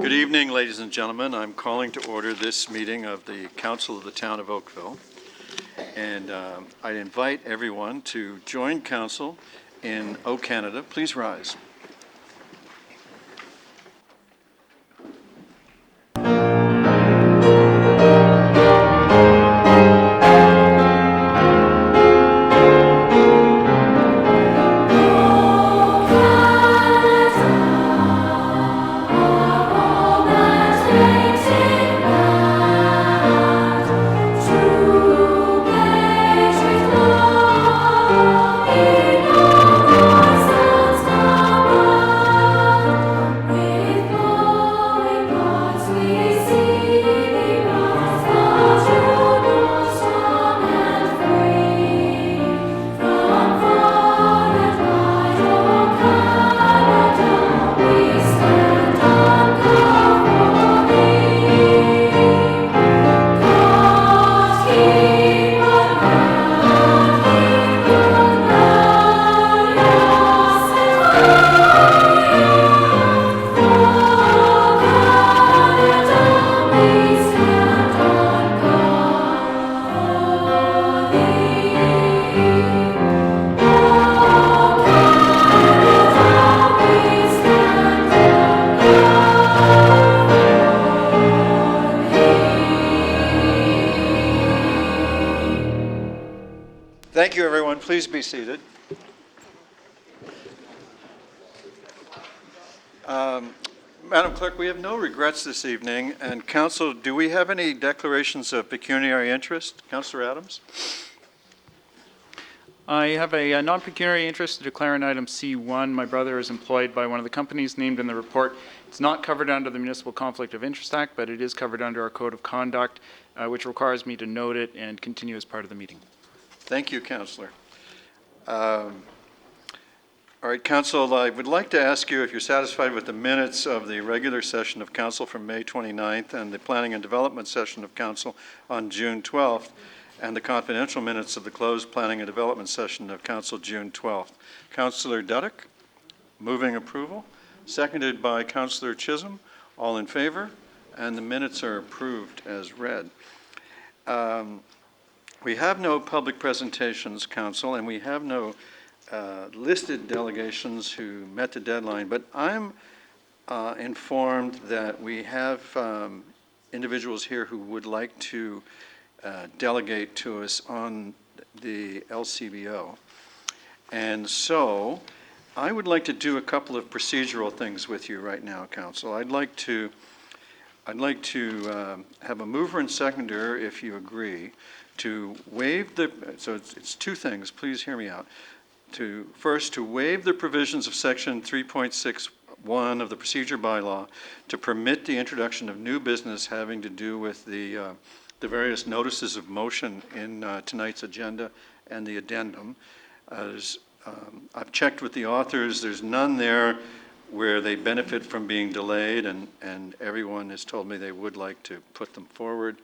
Good evening, ladies and gentlemen. I'm calling to order this meeting of the Council of the Town of Oakville. And I invite everyone to join Council in O Canada. Please rise. Thank you, everyone. Please be seated. Madam Clerk, we have no regrets this evening. And Council, do we have any declarations of pecuniary interest? Councillor Adams? I have a non-pecuniary interest to declare in item C1. My brother is employed by one of the companies named in the report. It's not covered under the Municipal Conflict of Interest Act, but it is covered under our Code of Conduct, which requires me to note it and continue as part of the meeting. Thank you, Councillor. All right, Council, I would like to ask you if you're satisfied with the minutes of the regular session of Council from May 29th and the Planning and Development session of Council on June 12th and the confidential minutes of the closed Planning and Development session of Council June 12th. Councillor Duddick, moving approval, seconded by Councillor Chisholm. All in favor? And the minutes are approved as read. We have no public presentations, Council, and we have no listed delegations who met the deadline, but I'm informed that we have individuals here who would like to delegate to us on the LCBO. And so I would like to do a couple of procedural things with you right now, Council. I'd like to have a mover and seconder, if you agree, to waive the, so it's two things, please hear me out. First, to waive the provisions of section 3.61 of the procedure bylaw to permit the introduction of new business having to do with the various notices of motion in tonight's agenda and the addendum. I've checked with the authors, there's none there where they benefit from being delayed, and everyone has told me they would like to put them forward.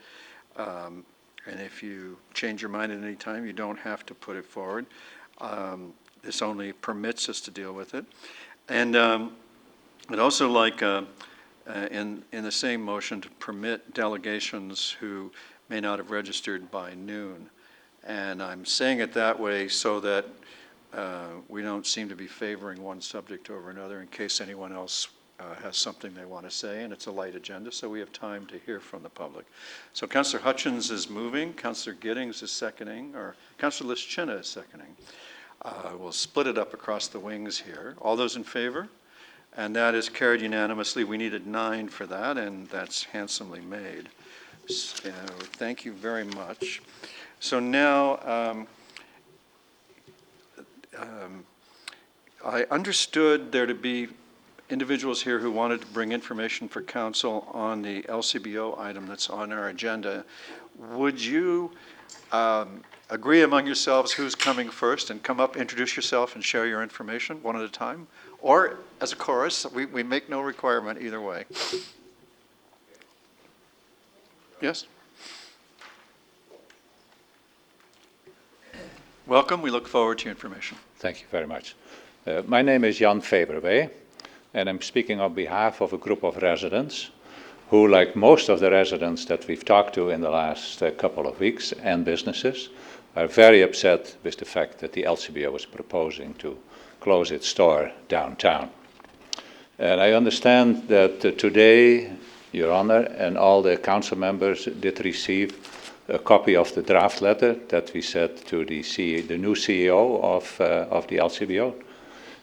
And if you change your mind at any time, you don't have to put it forward. This only permits us to deal with it. And I'd also like, in the same motion, to permit delegations who may not have registered by noon. And I'm saying it that way so that we don't seem to be favoring one subject over another in case anyone else has something they want to say, and it's a light agenda, so we have time to hear from the public. So Councillor Hutchins is moving, Councillor Giddings is seconding, or Councillor Lischina is seconding. We'll split it up across the wings here. All those in favor? And that is carried unanimously. We needed 9 for that, and that's handsomely made. So, thank you very much. So now, I understood there to be individuals here who wanted to bring information for council on the LCBO item that's on our agenda. Would you agree among yourselves who's coming first and come up, introduce yourself, and share your information one at a time? Or as a chorus, we make no requirement either way. Yes? Welcome. We look forward to your information. Thank you very much. My name is Jan Faberwey. and I'm speaking on behalf of a group of residents who, like most of the residents that we've talked to in the last couple of weeks and businesses, are very upset with the fact that the LCBO is proposing to close its store downtown. And I understand that today, Your Honor, and all the council members did receive a copy of the draft letter that we sent to the new CEO of the LCBO,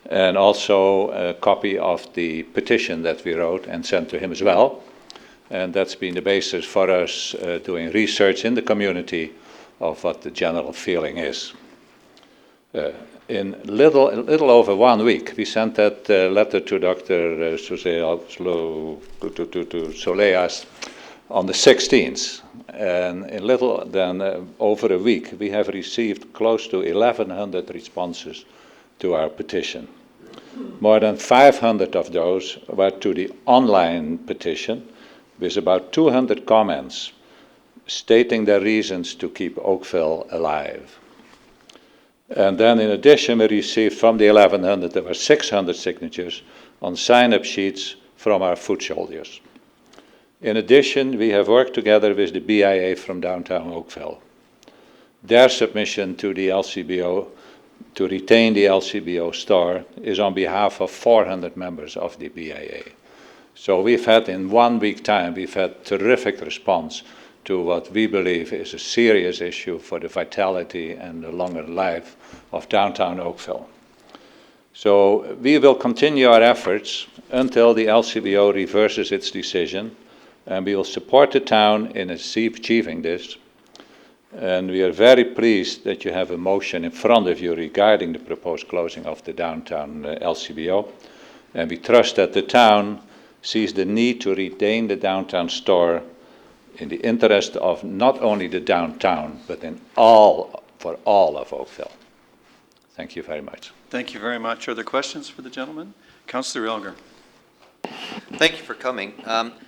and also a copy of the petition that we wrote and sent to him as well. And that's been the basis for us doing research in the community of what the general feeling is. In a little over 1 week, we sent that letter to Dr. Soleas on the 16th. And in little than over a week, we have received close to 1,100 responses to our petition. More than 500 of those were to the online petition, with about 200 comments stating their reasons to keep Oakville alive. And then in addition, we received from the 1,100, there were 600 signatures on sign-up sheets from our foot soldiers. In addition, we have worked together with the BIA from downtown Oakville. Their submission to the LCBO to retain the LCBO store is on behalf of 400 members of the BIA. So we've had, in 1 week time, we've had terrific response to what we believe is a serious issue for the vitality and the longer life of downtown Oakville. So we will continue our efforts until the LCBO reverses its decision, and we will support the town in achieving this. And we are very pleased that you have a motion in front of you regarding the proposed closing of the downtown LCBO. And we trust that the town sees the need to retain the downtown store in the interest of not only the downtown, but for all of Oakville. Thank you very much. Thank you very much. Are there questions for the gentleman? Councillor Elger. Thank you for coming.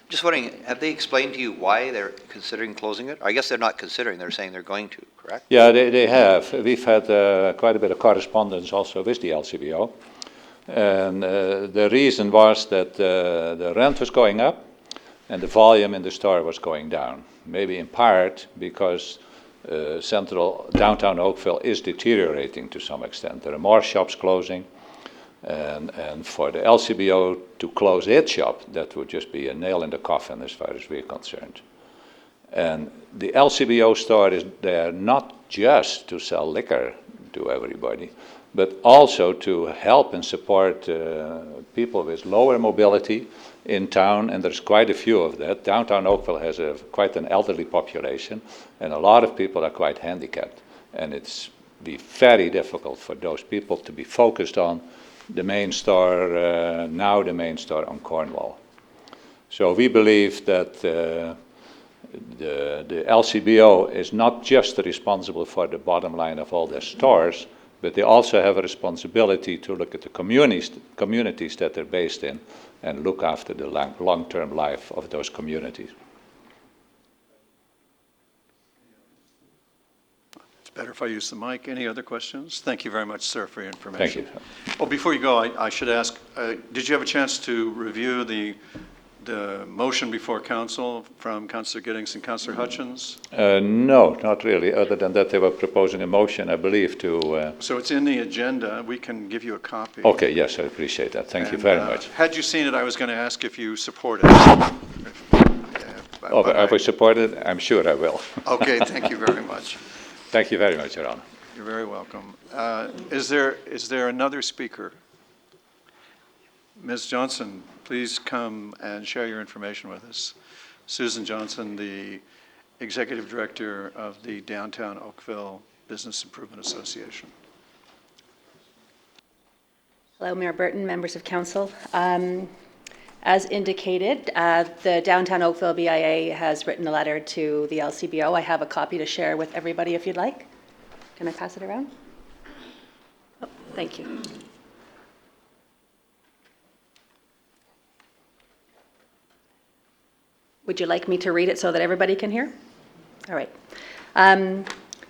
Just wondering, have they explained to you why they're considering closing it? I guess they're not considering, they're saying they're going to, correct? Yeah, they have. We've had quite a bit of correspondence also with the LCBO. And the reason was that the rent was going up and the volume in the store was going down. Maybe in part because central downtown Oakville is deteriorating to some extent. There are more shops closing. And for the LCBO to close its shop, that would just be a nail in the coffin as far as we're concerned. And the LCBO store is there not just to sell liquor to everybody, but also to help and support people with lower mobility in town, and there's quite a few of that. Downtown Oakville has quite an elderly population, and a lot of people are quite handicapped. And it's be very difficult for those people to be focused on the main store, now the main store on Cornwall. So we believe that the LCBO is not just responsible for the bottom line of all their stores, but they also have a responsibility to look at the communities that they're based in and look after the long-term life of those communities. Better if I use the mic. Any other questions? Thank you very much, sir, for your information. Thank you. Well, before you go, I should ask, did you have a chance to review the motion before council from Councillor Giddings and Councillor Hutchins? No, not really, other than that they were proposing a motion, I believe, to... So it's in the agenda. We can give you a copy. Okay, yes, I appreciate that. Thank you very much. Had you seen it, I was going to ask if you support it. If I support it, I'm sure I will. Okay, thank you very much. Thank you very much, Your Honor. You're very welcome. Is there another speaker? Ms. Johnson, please come and share your information with us. Susan Johnson, the Executive Director of the Downtown Oakville Business Improvement Association. Hello, Mayor Burton, members of council. As indicated, the Downtown Oakville BIA has written a letter to the LCBO. I have a copy to share with everybody if you'd like. Can I pass it around? Oh, thank you. Would you like me to read it so that everybody can hear? All right.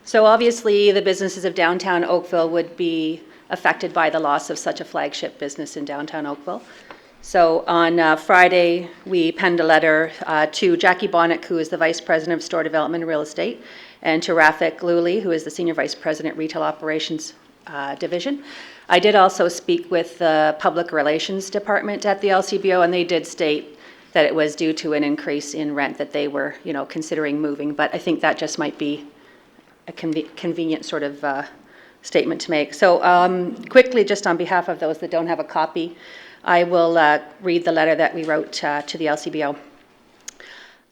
So obviously the businesses of downtown Oakville would be affected by the loss of such a flagship business in downtown Oakville. So on Friday, we penned a letter to Jackie Bonnick, who is the Vice President of Store Development and Real Estate, and to Rafik Luli, who is the Senior Vice President, Retail Operations Division. I did also speak with the Public Relations Department at the LCBO, and they did state that it was due to an increase in rent that they were, considering moving. But I think that just might be a convenient sort of statement to make. So quickly, just on behalf of those that don't have a copy, I will read the letter that we wrote to the LCBO.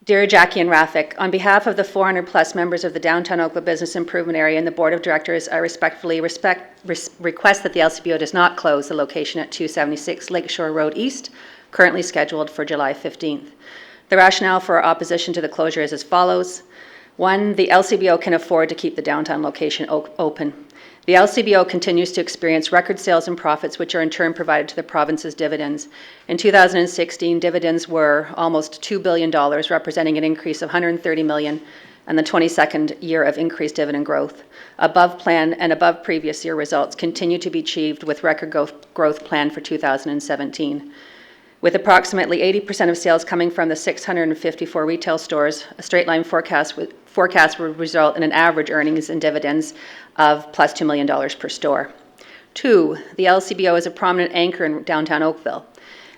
Dear Jackie and Rafik, on behalf of the 400-plus members of the Downtown Oakville Business Improvement Area and the Board of Directors, I respectfully request that the LCBO does not close the location at 276 Lakeshore Road East, currently scheduled for July 15th. The rationale for our opposition to the closure is as follows. 1, the LCBO can afford to keep the downtown location open. The LCBO continues to experience record sales and profits, which are in turn provided to the province's dividends. In 2016, dividends were almost $2 billion, representing an increase of $130 million, and the 22nd year of increased dividend growth. Above plan and above previous year results continue to be achieved with record growth planned for 2017. With approximately 80% of sales coming from the 654 retail stores, a straight line forecast would result in an average earnings and dividends of plus $2 million per store. 2, the LCBO is a prominent anchor in downtown Oakville.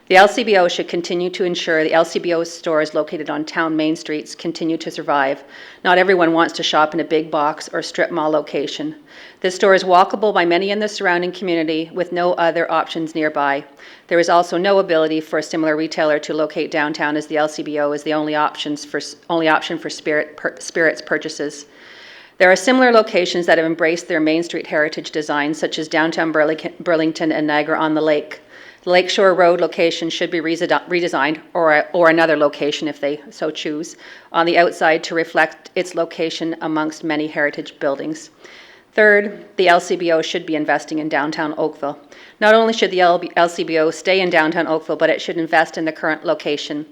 The LCBO should continue to ensure the LCBO stores located on town main streets continue to survive. Not everyone wants to shop in a big box or strip mall location. This store is walkable by many in the surrounding community with no other options nearby. There is also no ability for a similar retailer to locate downtown, as the LCBO is the only option for spirits purchases. There are similar locations that have embraced their Main Street heritage design, such as downtown Burlington and Niagara-on-the-Lake. The Lakeshore Road location should be redesigned, or another location if they so choose, on the outside to reflect its location amongst many heritage buildings. 3rd, the LCBO should be investing in downtown Oakville. Not only should the LCBO stay in downtown Oakville, but it should invest in the current location.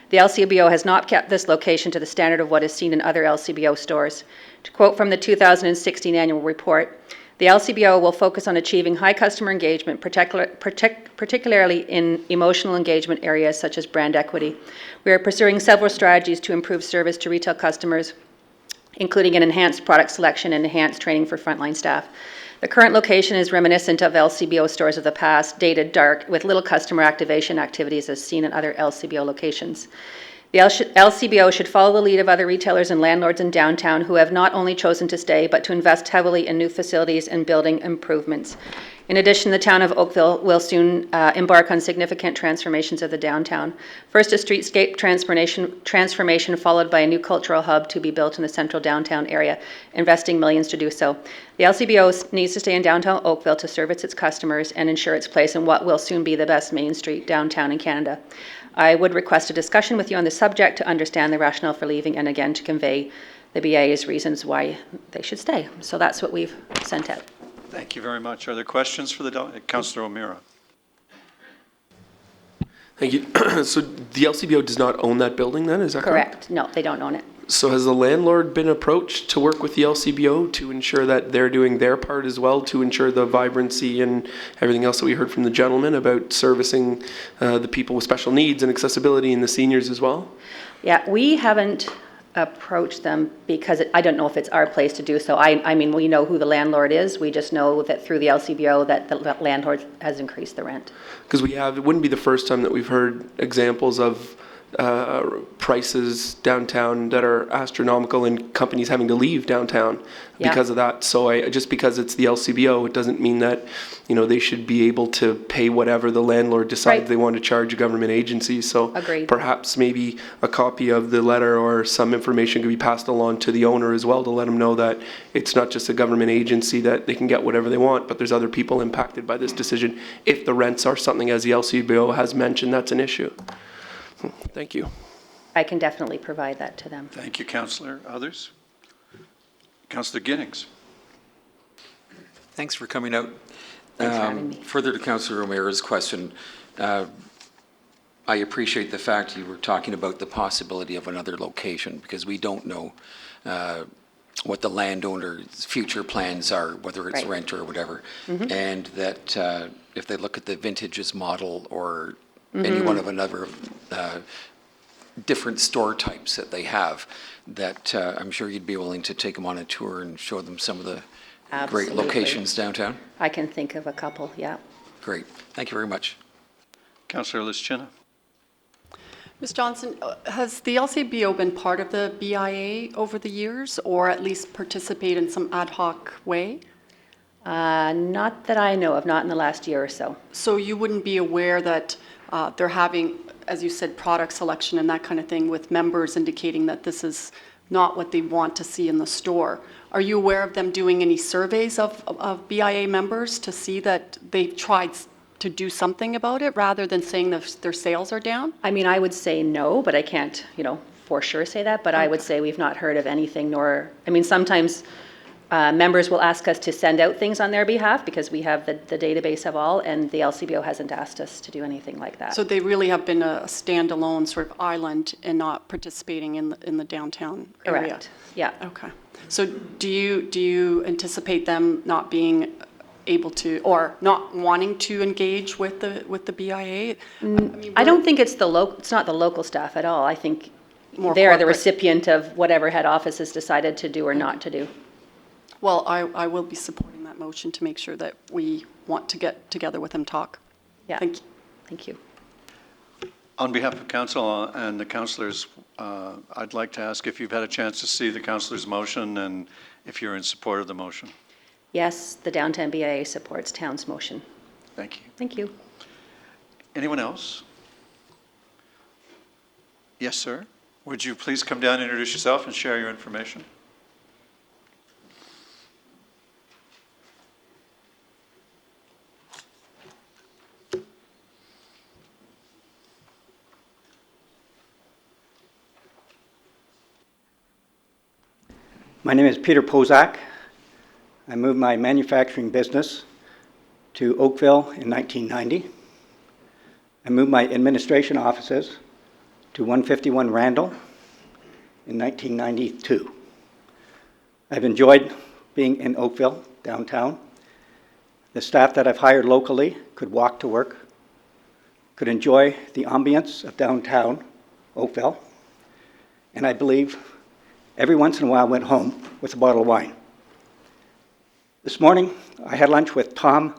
The LCBO has not kept this location to the standard of what is seen in other LCBO stores. To quote from the 2016 annual report, the LCBO will focus on achieving high customer engagement, particularly in emotional engagement areas such as brand equity. We are pursuing several strategies to improve service to retail customers, including an enhanced product selection and enhanced training for frontline staff. The current location is reminiscent of LCBO stores of the past, dated dark, with little customer activation activities as seen in other LCBO locations. The LCBO should follow the lead of other retailers and landlords in downtown who have not only chosen to stay, but to invest heavily in new facilities and building improvements. In addition, the town of Oakville will soon embark on significant transformations of the downtown. First, a streetscape transformation followed by a new cultural hub to be built in the central downtown area, investing millions to do so. The LCBO needs to stay in downtown Oakville to service its customers and ensure its place in what will soon be the best Main Street downtown in Canada. I would request a discussion with you on the subject to understand the rationale for leaving and again to convey the BIA's reasons why they should stay. So that's what we've sent out. Thank you very much. Are there questions for Councillor O'Meara? Thank you. So the LCBO does not own that building then, is that correct? Correct. No, they don't own it. So has the landlord been approached to work with the LCBO to ensure that they're doing their part as well, to ensure the vibrancy and everything else that we heard from the gentleman about servicing the people with special needs and accessibility and the seniors as well? Yeah, we haven't approached them because I don't know if it's our place to do so. I mean, we know who the landlord is. We just know that through the LCBO that the landlord has increased the rent. Because it wouldn't be the first time that we've heard examples of prices downtown that are astronomical and companies having to leave downtown because of that. So just because it's the LCBO, it doesn't mean that, they should be able to pay whatever the landlord decides they want to charge a government agency. So agreed. Perhaps maybe a copy of the letter or some information could be passed along to the owner as well to let them know that it's not just a government agency that they can get whatever they want, but there's other people impacted by this decision. If the rents are something, as the LCBO has mentioned, that's an issue. Thank you. I can definitely provide that to them. Thank you, Councillor. Others? Councillor Ginnings. Thanks for coming out. Thanks for having me. Further to Councillor O'Meara's question, I appreciate the fact you were talking about the possibility of another location, because we don't know what the landowner's future plans are, whether it's rent or whatever. And that if they look at the vintages model or any one of another different store types that they have, that I'm sure you'd be willing to take them on a tour and show them some of the great Absolutely. locations downtown? I can think of a couple, yeah. Great. Thank you very much. Councillor Lischina. Ms. Johnson, has the LCBO been part of the BIA over the years, or at least participate in some ad hoc way? Not that I know of, not in the last year or so. So you wouldn't be aware that they're having, as you said, product selection and that kind of thing with members indicating that this is not what they want to see in the store. Are you aware of them doing any surveys of BIA members to see that they've tried to do something about it rather than saying that their sales are down? I mean, I would say no, but I can't, for sure say that, but I would say we've not heard of anything, nor, I mean, sometimes members will ask us to send out things on their behalf because we have the database of all, and the LCBO hasn't asked us to do anything like that. So they really have been a standalone sort of island and not participating in the downtown area? Correct, yeah. Okay. So do you anticipate them not being able to, or not wanting to engage with the BIA? I don't think it's not the local staff at all. I think More they're the corporate. recipient of whatever head office has decided to do or not to do. Well, I will be supporting that motion to make sure that we want to get together with them, talk. Yeah. Thank you. Thank you. On behalf of council and the councillors, I'd like to ask if you've had a chance to see the councillor's motion and if you're in support of the motion. Yes, the downtown BIA supports town's motion. Thank you. Thank you. Anyone else? Yes, sir. Would you please come down and introduce yourself and share your information? My name is Peter Pozak. I moved my manufacturing business to Oakville in 1990. I moved my administration offices to 151 Randall in 1992. I've enjoyed being in Oakville, downtown. The staff that I've hired locally could walk to work, could enjoy the ambience of downtown Oakville, and I believe every once in a while went home with a bottle of wine. This morning, I had lunch with Tom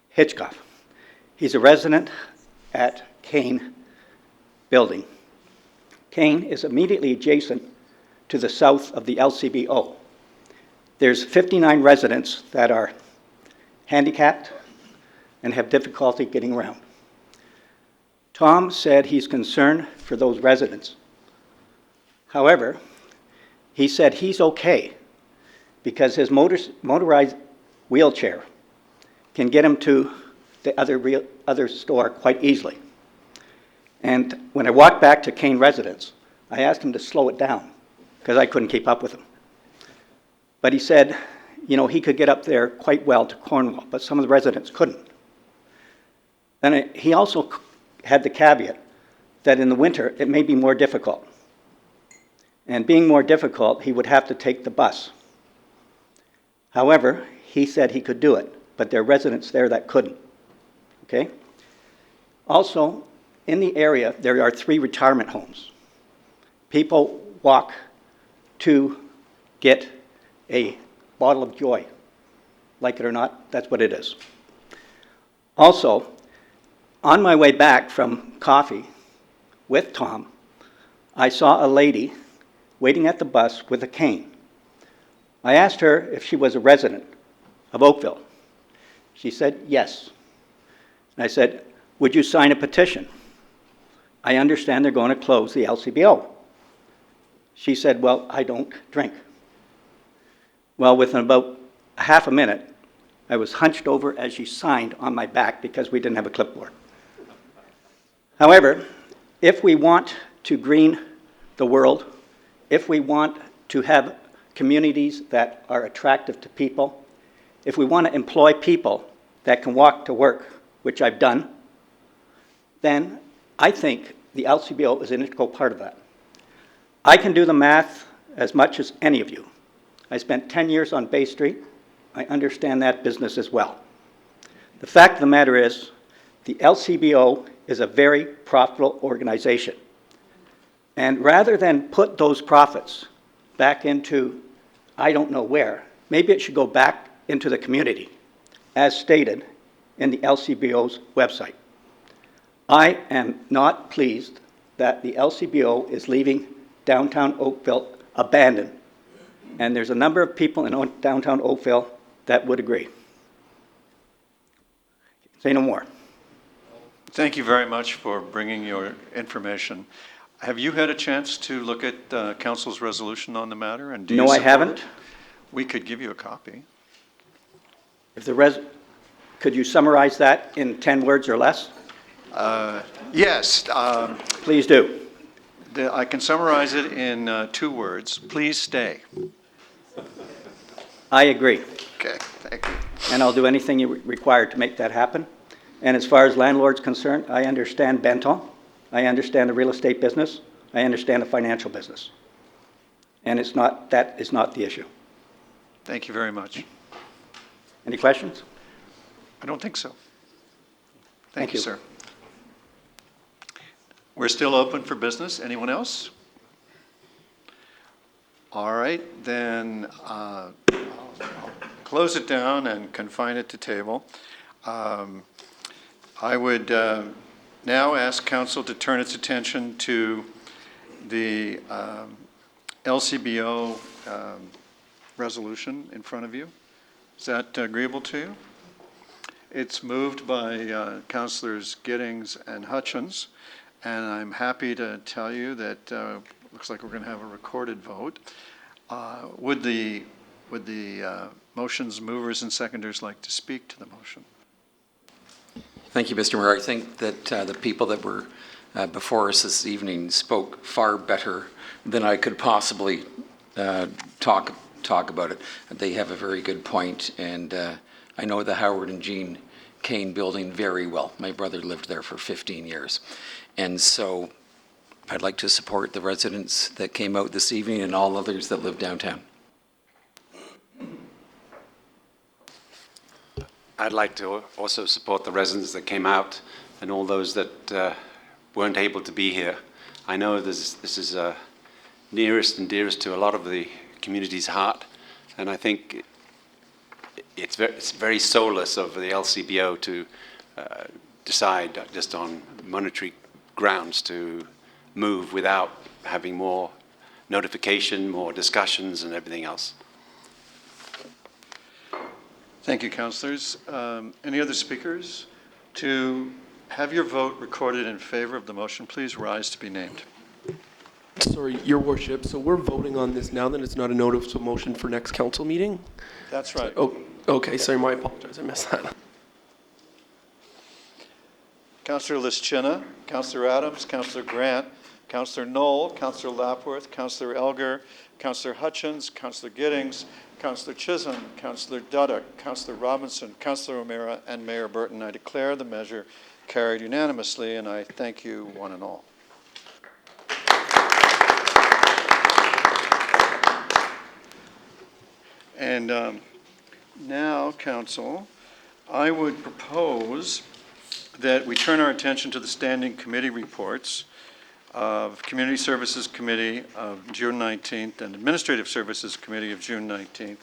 Hitchcock. He's a resident at Kane Building. Kane is immediately adjacent to the south of the LCBO. There's 59 residents that are handicapped and have difficulty getting around. Tom said he's concerned for those residents. However, he said he's okay because his motorized wheelchair can get him to the other store quite easily. And when I walked back to Kane residence, I asked him to slow it down because I couldn't keep up with him. But he said, he could get up there quite well to Cornwall, but some of the residents couldn't. Then he also had the caveat that in the winter it may be more difficult. And being more difficult, he would have to take the bus. However, he said he could do it, but there are residents there that couldn't. Okay? Also, in the area, there are 3 retirement homes. People walk to get a bottle of joy. Like it or not, that's what it is. Also, on my way back from coffee with Tom, I saw a lady waiting at the bus with a cane. I asked her if she was a resident of Oakville. She said yes. And I said, would you sign a petition? I understand they're going to close the LCBO. She said, well, I don't drink. Well, within about half a minute, I was hunched over as she signed on my back because we didn't have a clipboard. However, if we want to green the world, if we want to have communities that are attractive to people, if we want to employ people that can walk to work, which I've done, then I think the LCBO is an integral part of that. I can do the math as much as any of you. I spent 10 years on Bay Street. I understand that business as well. The fact of the matter is, the LCBO is a very profitable organization. And rather than put those profits back into I don't know where, maybe it should go back into the community, as stated in the LCBO's website. I am not pleased that the LCBO is leaving downtown Oakville abandoned, and there's a number of people in downtown Oakville that would agree. Say no more. Thank you very much for bringing your information. Have you had a chance to look at council's resolution on the matter? And do you No, I support haven't. it? We could give you a copy. If could you summarize that in 10 words or less? Yes. Please do. I can summarize it in 2 words. Please stay. I agree, Okay, thank you. and I'll do anything you require to make that happen. And as far as landlords concerned, I understand Benton. I understand the real estate business. I understand the financial business. And that is not the issue. Thank you very much. Any questions? I don't think so. Thank Thank you, you. sir. We're still open for business. Anyone else? All right, then I'll close it down and confine it to table. I would now ask council to turn its attention to the LCBO resolution in front of you. Is that agreeable to you? It's moved by Councilors Giddings and Hutchins, and I'm happy to tell you that looks like we're going to have a recorded vote. Would the motion's movers and seconders like to speak to the motion? Thank you, Mr. Mayor. I think that the people that were before us this evening spoke far better than I could possibly talk about it. They have a very good point, and I know the Howard and Jean Kane building very well. My brother lived there for 15 years. And so I'd like to support the residents that came out this evening and all others that live downtown. I'd like to also support the residents that came out and all those that weren't able to be here. I know this is nearest and dearest to a lot of the community's heart, and I think it's very soulless of the LCBO to decide just on monetary grounds to move without having more notification, more discussions, and everything else. Thank you, councilors. Any other speakers? To have your vote recorded in favor of the motion, please rise to be named. Sorry, Your Worship, so we're voting on this now, then it's not a notice of motion for next council meeting? That's right. Oh, okay, sorry, my apologies, I missed that. Councillor Lischina, Councillor Adams, Councillor Grant, Councillor Knoll, Councillor Lapworth, Councillor Elgar, Councillor Hutchins, Councillor Giddings, Councillor Chisholm, Councillor Duddock, Councillor Robinson, Councillor O'Meara, and Mayor Burton. I declare the measure carried unanimously, and I thank you one and all. And now, Council, I would propose that we turn our attention to the standing committee reports of Community Services Committee of June 19th and Administrative Services Committee of June 19th.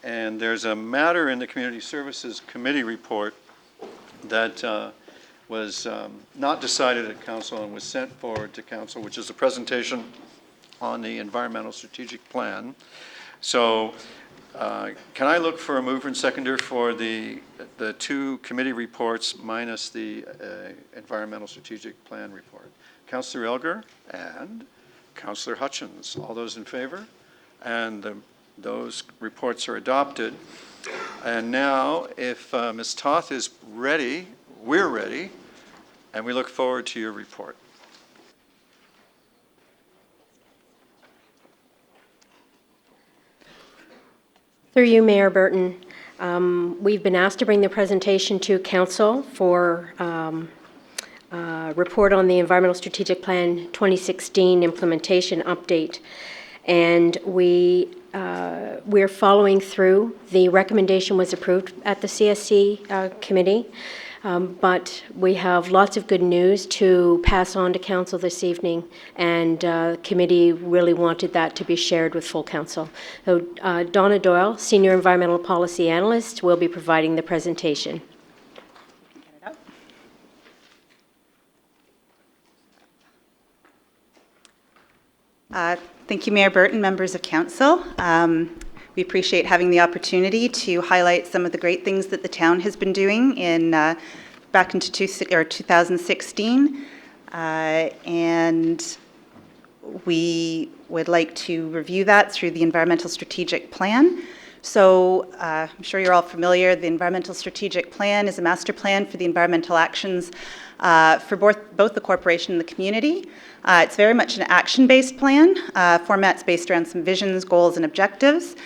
And there's a matter in the Community Services Committee report that was not decided at Council and was sent forward to Council, which is a presentation on the Environmental Strategic Plan. So can I look for a mover and seconder for the 2 committee reports minus the Environmental Strategic Plan report? Councillor Elgar and Councillor Hutchins. All those in favor? And those reports are adopted. And now, if Ms. Toth is ready, we're ready, and we look forward to your report. Through you, Mayor Burton, we've been asked to bring the presentation to Council for report on the Environmental Strategic Plan 2016 implementation update. And we're following through. The recommendation was approved at the CSC committee. But we have lots of good news to pass on to council this evening, and committee really wanted that to be shared with full council. So Donna Doyle, Senior Environmental Policy Analyst, will be providing the presentation. Thank you, Mayor Burton, members of council. We appreciate having the opportunity to highlight some of the great things that the town has been doing in back into 2016. And we would like to review that through the Environmental Strategic Plan. So I'm sure you're all familiar, the Environmental Strategic Plan is a master plan for the environmental actions for both the corporation and the community. It's very much an action-based plan. Format's based around some visions, goals, and objectives.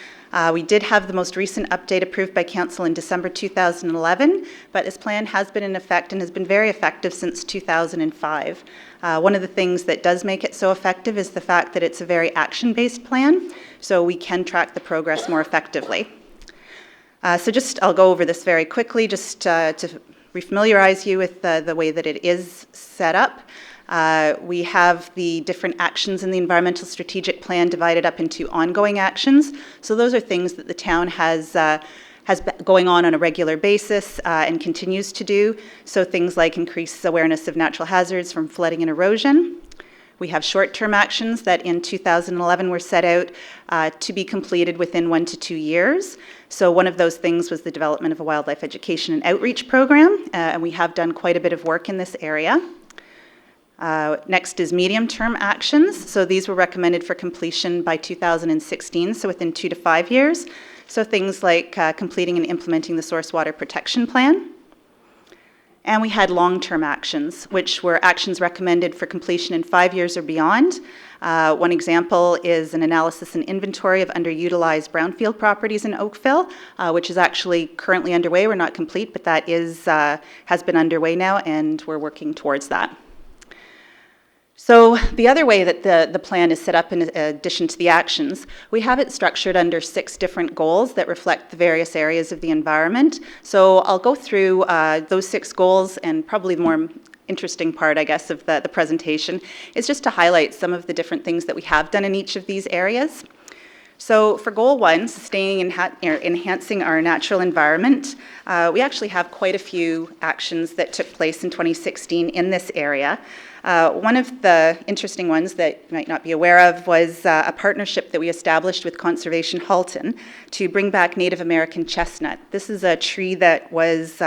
We did have the most recent update approved by Council in December 2011, but this plan has been in effect and has been very effective since 2005. One of the things that does make it so effective is the fact that it's a very action-based plan, so we can track the progress more effectively. I'll go over this very quickly just to refamiliarize you with the way that it is set up. We have the different actions in the Environmental Strategic Plan divided up into ongoing actions. So those are things that the town has going on a regular basis and continues to do. So things like increase awareness of natural hazards from flooding and erosion. We have short-term actions that in 2011 were set out to be completed within 1 to 2 years. So one of those things was the development of a wildlife education and outreach program, and we have done quite a bit of work in this area. Next is medium-term actions. So these were recommended for completion by 2016, so within 2 to 5 years. So things like completing and implementing the Source Water Protection Plan. And we had long-term actions, which were actions recommended for completion in 5 years or beyond. One example is an analysis and inventory of underutilized brownfield properties in Oakville, which is actually currently underway. We're not complete, but that has been underway now, and we're working towards that. So the other way that the plan is set up in addition to the actions, we have it structured under 6 different goals that reflect the various areas of the environment. So I'll go through those 6 goals, and probably the more interesting part, I guess, of the presentation is just to highlight some of the different things that we have done in each of these areas. So for goal 1, sustaining and enhancing our natural environment, we actually have quite a few actions that took place in 2016 in this area. One of the interesting ones that you might not be aware of was a partnership that we established with Conservation Halton to bring back Native American chestnut. This is a tree that was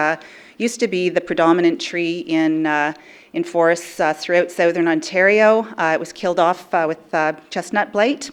used to be the predominant tree in forests throughout southern Ontario. It was killed off with chestnut blight.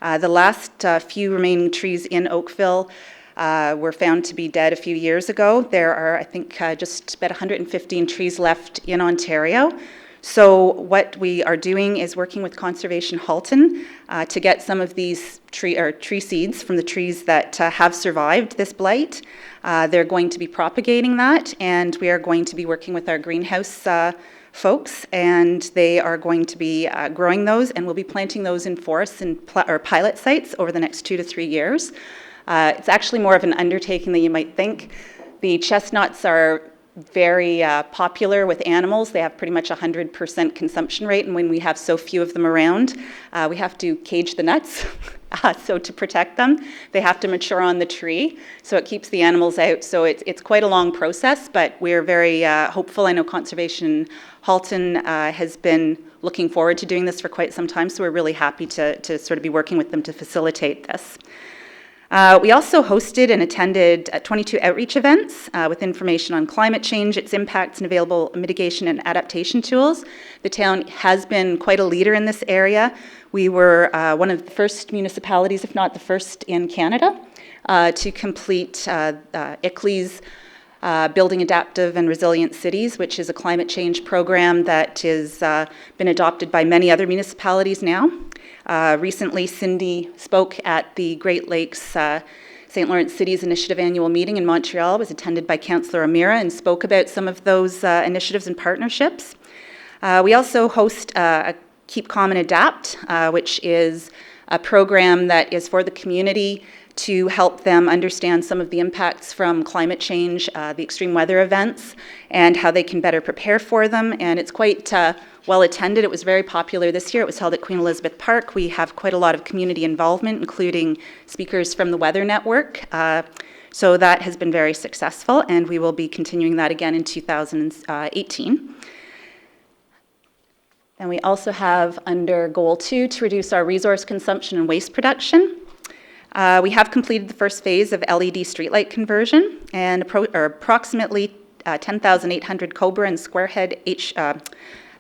The last few remaining trees in Oakville were found to be dead a few years ago. There are, I think, just about 115 trees left in Ontario. So what we are doing is working with Conservation Halton to get some of these tree seeds from the trees that have survived this blight. They're going to be propagating that, and we are going to be working with our greenhouse folks, and they are going to be growing those, and we'll be planting those in forests and pilot sites over the next 2 to 3 years. It's actually more of an undertaking than you might think. The chestnuts are very popular with animals. They have pretty much 100% consumption rate, and when we have so few of them around, we have to cage the nuts. So to protect them, they have to mature on the tree, so it keeps the animals out. So it's quite a long process, but we're very hopeful. I know Conservation Halton has been looking forward to doing this for quite some time, so we're really happy to sort of be working with them to facilitate this. We also hosted and attended 22 outreach events with information on climate change, its impacts, and available mitigation and adaptation tools. The town has been quite a leader in this area. We were one of the first municipalities, if not the first in Canada, to complete ICLEI's Building Adaptive and Resilient Cities, which is a climate change program that has been adopted by many other municipalities now. Recently, Cindy spoke at the Great Lakes St. Lawrence Cities Initiative annual meeting in Montreal. It was attended by Councillor O'Meara and spoke about some of those initiatives and partnerships. We also host Keep Calm and Adapt, which is a program that is for the community to help them understand some of the impacts from climate change, the extreme weather events, and how they can better prepare for them. And it's quite well attended. It was very popular this year. It was held at Queen Elizabeth Park. We have quite a lot of community involvement, including speakers from the Weather Network. So that has been very successful, and we will be continuing that again in 2018. And we also have under Goal 2 to reduce our resource consumption and waste production. We have completed the first phase of LED streetlight conversion, and approximately 10,800 Cobra and Squarehead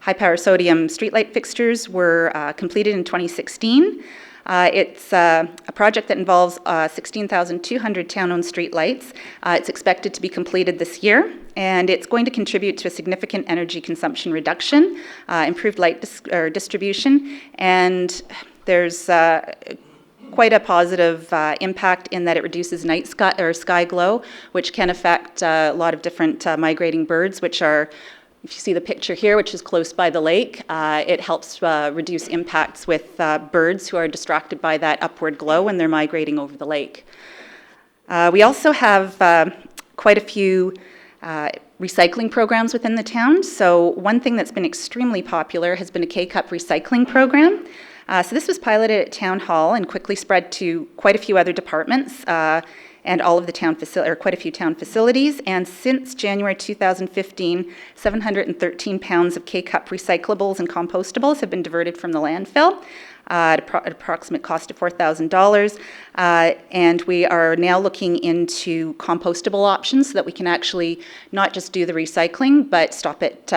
high-power sodium streetlight fixtures were completed in 2016. It's a project that involves 16,200 town-owned streetlights. It's expected to be completed this year, and it's going to contribute to a significant energy consumption reduction, improved light distribution, and there's quite a positive impact in that it reduces night sky glow, which can affect a lot of different migrating birds, which are, if you see the picture here, which is close by the lake, it helps reduce impacts with birds who are distracted by that upward glow when they're migrating over the lake. We also have quite a few recycling programs within the town. So one thing that's been extremely popular has been a K-Cup recycling program. So this was piloted at Town Hall and quickly spread to quite a few other departments and all of the town quite a few town facilities. And since January 2015, 713 pounds of K-Cup recyclables and compostables have been diverted from the landfill at an approximate cost of $4,000. And we are now looking into compostable options so that we can actually not just do the recycling, but stop it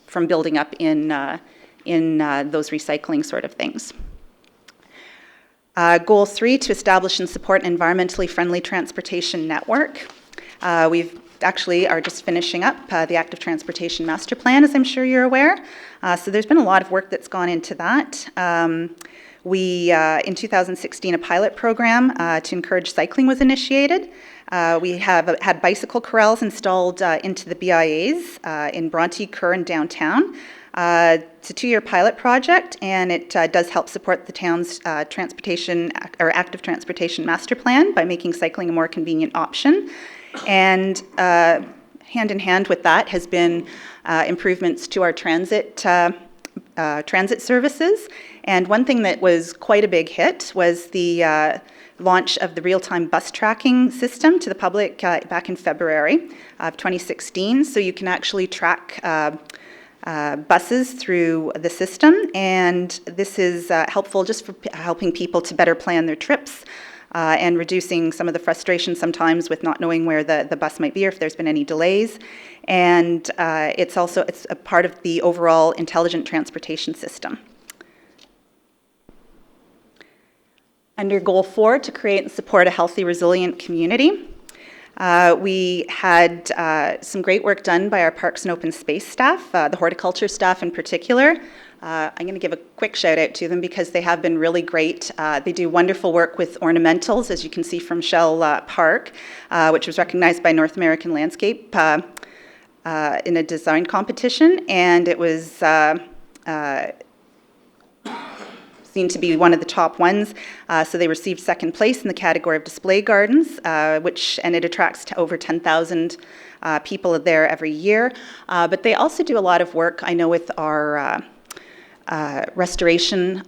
from building up in those recycling sort of things. Goal 3, to establish and support an environmentally friendly transportation network. We've actually are just finishing up the Active Transportation Master Plan, as I'm sure you're aware. So there's been a lot of work that's gone into that. In 2016, a pilot program to encourage cycling was initiated. We have had bicycle corrals installed into the BIAs in Bronte, Kerr, and downtown. It's a 2-year pilot project, and it does help support the town's transportation or active transportation master plan by making cycling a more convenient option. And hand in hand with that has been improvements to our transit services. And one thing that was quite a big hit was the launch of the real-time bus tracking system to the public back in February of 2016. So you can actually track buses through the system, and this is helpful just for helping people to better plan their trips and reducing some of the frustration sometimes with not knowing where the bus might be or if there's been any delays. And it's a part of the overall intelligent transportation system. Under Goal 4, to create and support a healthy, resilient community. We had some great work done by our Parks and Open Space staff, the horticulture staff in particular. I'm going to give a quick shout out to them because they have been really great. They do wonderful work with ornamentals, as you can see from Shell Park, which was recognized by North American Landscape in a design competition, and it was seen to be one of the top ones. So they received second place in the category of display gardens, and it attracts to over 10,000 people there every year. But they also do a lot of work, I know, with our restoration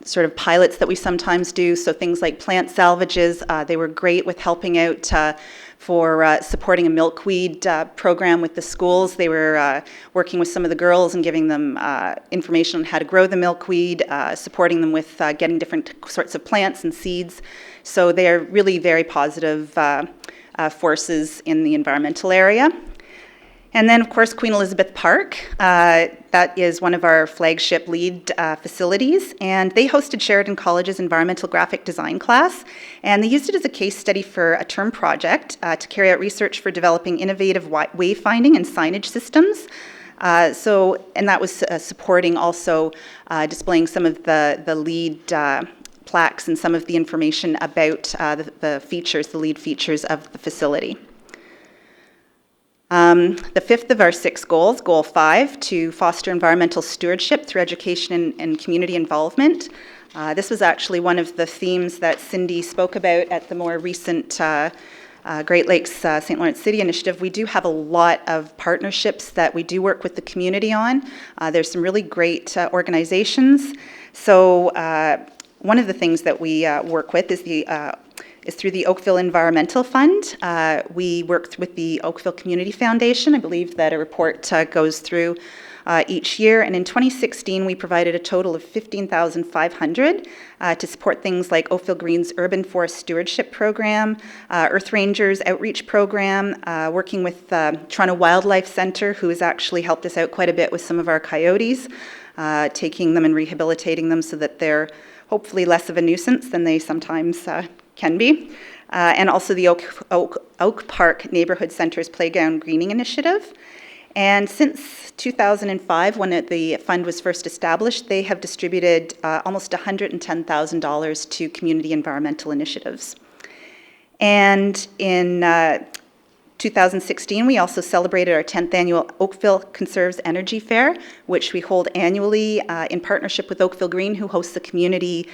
sort of pilots that we sometimes do. So things like plant salvages, they were great with helping out for supporting a milkweed program with the schools. They were working with some of the girls and giving them information on how to grow the milkweed, supporting them with getting different sorts of plants and seeds. So they are really very positive forces in the environmental area. And then, of course, Queen Elizabeth Park. That is one of our flagship LEED facilities. And they hosted Sheridan College's environmental graphic design class. And they used it as a case study for a term project to carry out research for developing innovative wayfinding and signage systems. And that was supporting also displaying some of the LEED plaques and some of the information about the features, the LEED features of the facility. The fifth of our 6 goals, Goal 5, to foster environmental stewardship through education and community involvement. This was actually one of the themes that Cindy spoke about at the more recent Great Lakes St. Lawrence City Initiative. We do have a lot of partnerships that we do work with the community on. There's some really great organizations. So one of the things that we work with is through the Oakville Environmental Fund. We worked with the Oakville Community Foundation. I believe that a report goes through each year, and in 2016 we provided a total of $15,500 to support things like Oakville Green's Urban Forest Stewardship Program, Earth Rangers Outreach Program, working with Toronto Wildlife Centre, who has actually helped us out quite a bit with some of our coyotes, taking them and rehabilitating them so that they're hopefully less of a nuisance than they sometimes can be. And also the Oak Park Neighbourhood Centre's Playground Greening Initiative. And since 2005, when the fund was first established, they have distributed almost $110,000 to community environmental initiatives. And in 2016, we also celebrated our 10th annual Oakville Conserves Energy Fair, which we hold annually in partnership with Oakville Green, who hosts a community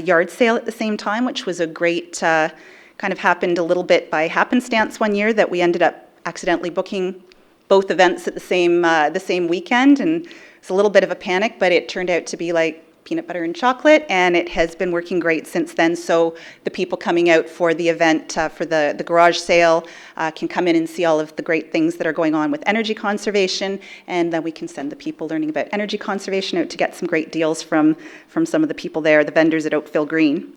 yard sale at the same time, which was a great, kind of happened a little bit by happenstance one year that we ended up accidentally booking both events at the same weekend, and it's a little bit of a panic, but it turned out to be like peanut butter and chocolate, and it has been working great since then. So the people coming out for the event, for the garage sale, can come in and see all of the great things that are going on with energy conservation, and then we can send the people learning about energy conservation out to get some great deals from some of the people there, the vendors at Oakville Green.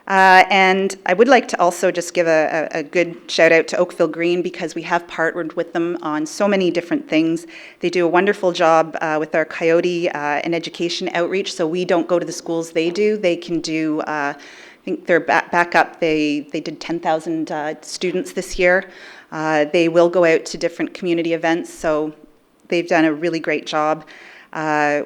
And I would like to also just give a good shout out to Oakville Green, because we have partnered with them on so many different things. They do a wonderful job with our coyote and education outreach, so we don't go to the schools they do. They can do, I think they're back up, they did 10,000 students this year. They will go out to different community events, so they've done a really great job.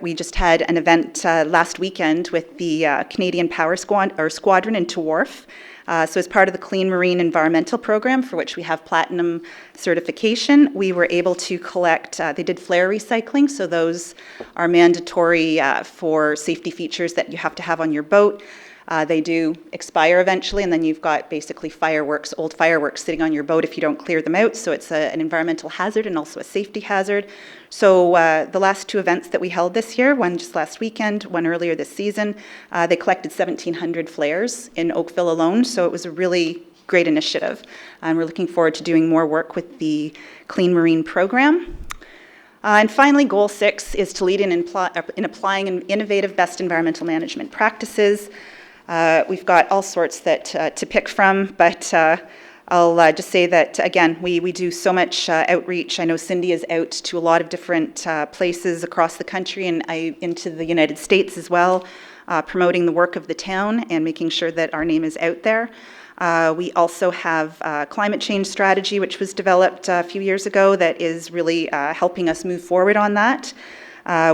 We just had an event last weekend with the Canadian Power Squadron in Wharf. So as part of the Clean Marine Environmental Program, for which we have platinum certification, we were able to collect, they did flare recycling, so those are mandatory for safety features that you have to have on your boat. They do expire eventually, and then you've got basically fireworks, old fireworks sitting on your boat if you don't clear them out. So it's an environmental hazard and also a safety hazard. So the last two events that we held this year, one just last weekend, one earlier this season, they collected 1,700 flares in Oakville alone. So it was a really great initiative. And we're looking forward to doing more work with the Clean Marine program. And finally, Goal 6 is to lead in applying innovative best environmental management practices. We've got all sorts to pick from, but I'll just say that, again, we do so much outreach. I know Cindy is out to a lot of different places across the country and into the United States as well, promoting the work of the town and making sure that our name is out there. We also have a climate change strategy, which was developed a few years ago, that is really helping us move forward on that.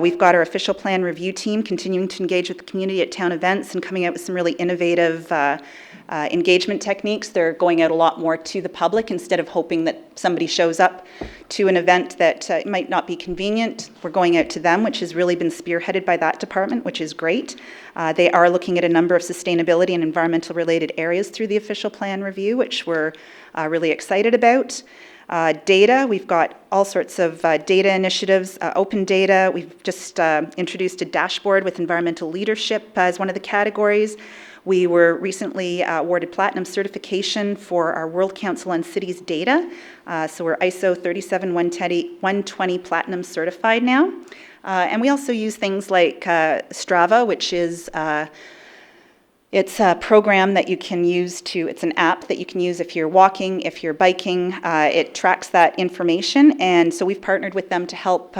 We've got our official plan review team continuing to engage with the community at town events and coming out with some really innovative engagement techniques. They're going out a lot more to the public instead of hoping that somebody shows up to an event that might not be convenient. We're going out to them, which has really been spearheaded by that department, which is great. They are looking at a number of sustainability and environmental related areas through the official plan review, which we're really excited about. Data, we've got all sorts of data initiatives, open data. We've just introduced a dashboard with environmental leadership as one of the categories. We were recently awarded platinum certification for our World Council on Cities data. So we're ISO 37120 platinum certified now. And we also use things like Strava, which is it's a program that you can use it's an app that you can use if you're walking, if you're biking. It tracks that information, and so we've partnered with them to help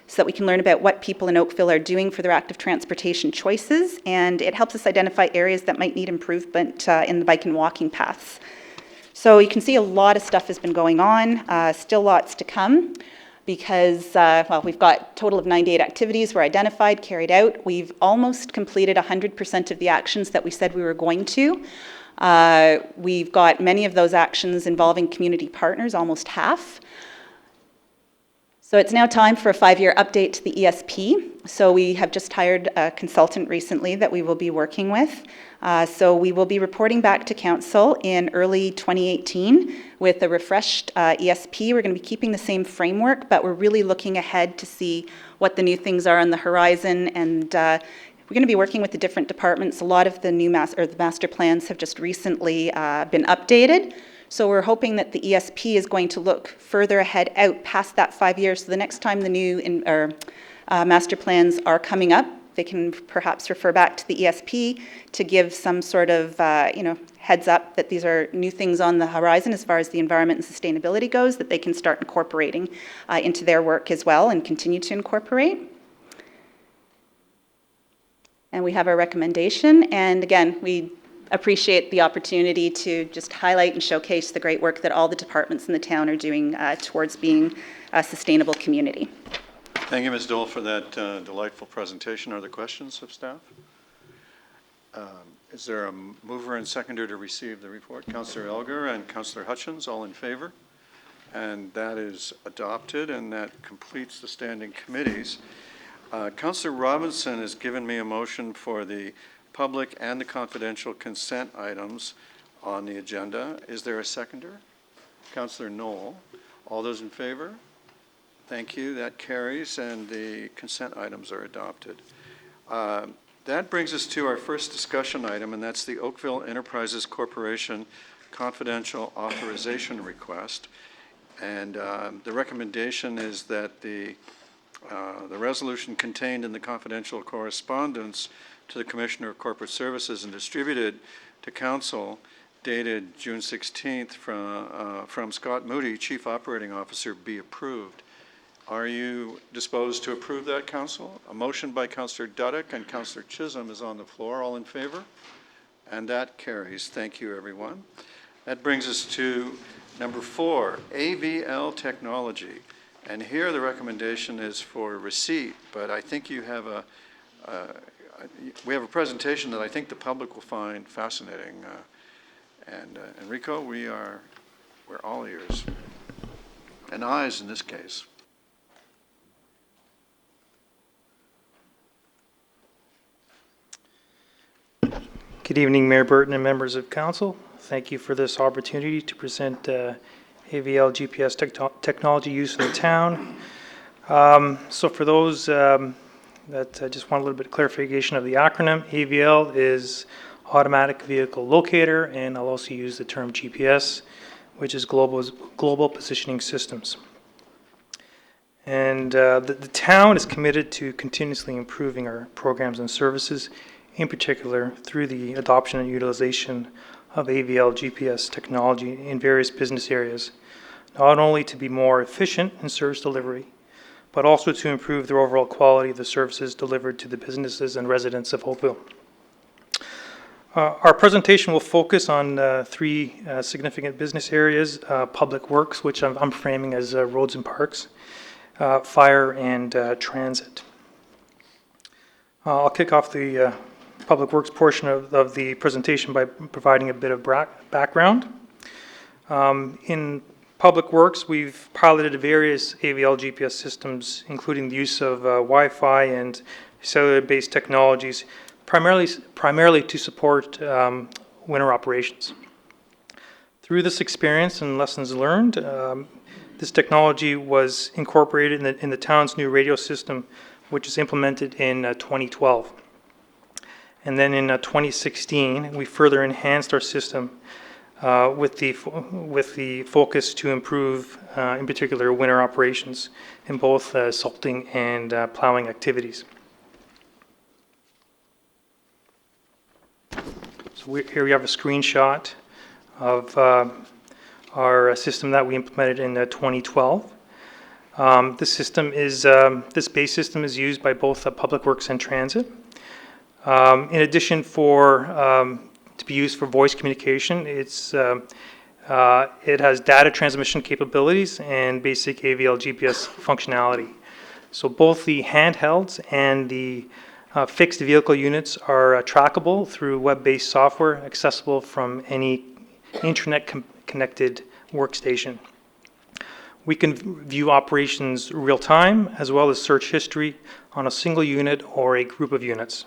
so that we can learn about what people in Oakville are doing for their active transportation choices, and it helps us identify areas that might need improvement in the bike and walking paths. So you can see a lot of stuff has been going on, still lots to come. Because, well, we've got a total of 98 activities were identified, carried out. We've almost completed 100% of the actions that we said we were going to. We've got many of those actions involving community partners, almost half. So it's now time for a 5-year update to the ESP. So we have just hired a consultant recently that we will be working with. So we will be reporting back to Council in early 2018 with a refreshed ESP. We're going to be keeping the same framework, but we're really looking ahead to see what the new things are on the horizon, and we're going to be working with the different departments. A lot of the new the master plans have just recently been updated. So we're hoping that the ESP is going to look further ahead out past that 5 years. So the next time the new master plans are coming up, they can perhaps refer back to the ESP to give some sort of heads up that these are new things on the horizon as far as the environment and sustainability goes, that they can start incorporating into their work as well and continue to incorporate. And we have our recommendation. And again, we appreciate the opportunity to just highlight and showcase the great work that all the departments in the town are doing towards being a sustainable community. Thank you, Ms. Dole, for that delightful presentation. Are there questions of staff? Is there a mover and seconder to receive the report? Councillor Elgar and Councillor Hutchins, all in favor? And that is adopted, and that completes the standing committees. Councillor Robinson has given me a motion for the public and the confidential consent items on the agenda. Is there a seconder? Councillor Knoll. All those in favor? Thank you. That carries, and the consent items are adopted. That brings us to our first discussion item, and that's the Oakville Enterprises Corporation confidential authorization request. And the recommendation is that the resolution contained in the confidential correspondence to the Commissioner of Corporate Services and distributed to Council dated June 16th from Scott Moody, Chief Operating Officer, be approved. Are you disposed to approve that, Council? A motion by Councillor Duddick and Councillor Chisholm is on the floor. All in favor? And that carries. Thank you, everyone. That brings us to number 4, AVL Technology. And here the recommendation is for receipt, but I think you have we have a presentation that I think the public will find fascinating. And Enrico, we're all ears, and eyes in this case. Good evening, Mayor Burton and members of Council. Thank you for this opportunity to present AVL GPS technology use in the town. So for those that just want a little bit of clarification of the acronym, AVL is Automatic Vehicle Locator, and I'll also use the term GPS, which is Global Positioning Systems. And the town is committed to continuously improving our programs and services, in particular through the adoption and utilization of AVL GPS technology in various business areas, not only to be more efficient in service delivery, but also to improve the overall quality of the services delivered to the businesses and residents of Oakville. Our presentation will focus on 3 significant business areas: public works, which I'm framing as roads and parks, fire, and transit. I'll kick off the public works portion of the presentation by providing a bit of background. In public works, we've piloted various AVL GPS systems, including the use of Wi-Fi and cellular-based technologies, primarily to support winter operations. Through this experience and lessons learned, this technology was incorporated in the town's new radio system, which was implemented in 2012. And then in 2016, we further enhanced our system with the focus to improve, in particular, winter operations in both salting and plowing activities. So here we have a screenshot of our system that we implemented in 2012. This base system is used by both Public Works and Transit. In addition, to be used for voice communication, it has data transmission capabilities and basic AVL GPS functionality. So both the handhelds and the fixed vehicle units are trackable through web-based software accessible from any internet-connected workstation. We can view operations real time as well as search history on a single unit or a group of units.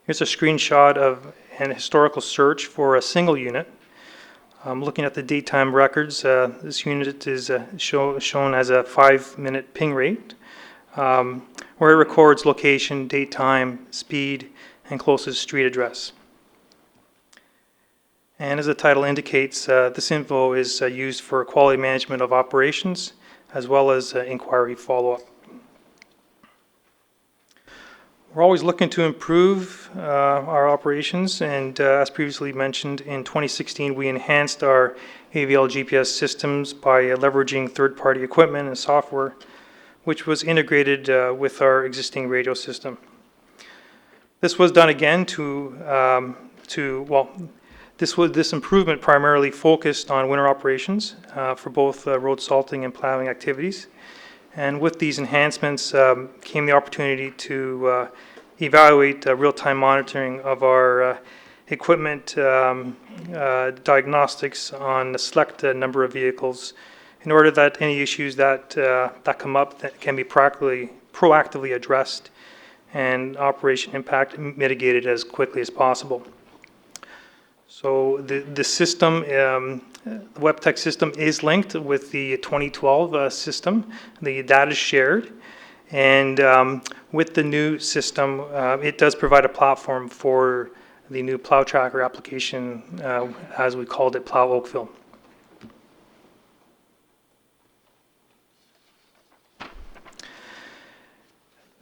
Here's a screenshot of an historical search for a single unit. Looking at the daytime records, this unit is shown as a 5-minute ping rate, where it records location, date, time, speed, and closest street address. And as the title indicates, this info is used for quality management of operations as well as inquiry follow-up. We're always looking to improve our operations, and as previously mentioned, in 2016 we enhanced our AVL GPS systems by leveraging third-party equipment and software, which was integrated with our existing radio system. This was done again This improvement primarily focused on winter operations for both road salting and plowing activities. And with these enhancements came the opportunity to evaluate real-time monitoring of our equipment diagnostics on a select number of vehicles in order that any issues that come up that can be proactively addressed and operation impact mitigated as quickly as possible. So the system, the WebTech system is linked with the 2012 system. The data is shared. And with the new system, it does provide a platform for the new plow tracker application, as we called it, Plow Oakville.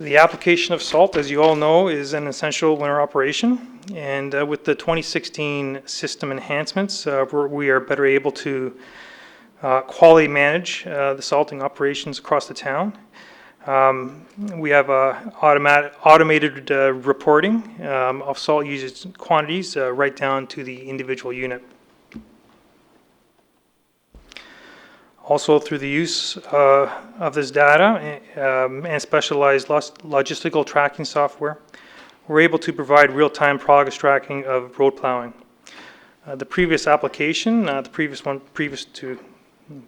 The application of salt, as you all know, is an essential winter operation. And with the 2016 system enhancements, we are better able to quality manage the salting operations across the town. We have automated reporting of salt usage quantities right down to the individual unit. Also, through the use of this data and specialized logistical tracking software, we're able to provide real-time progress tracking of road plowing. The previous application, previous to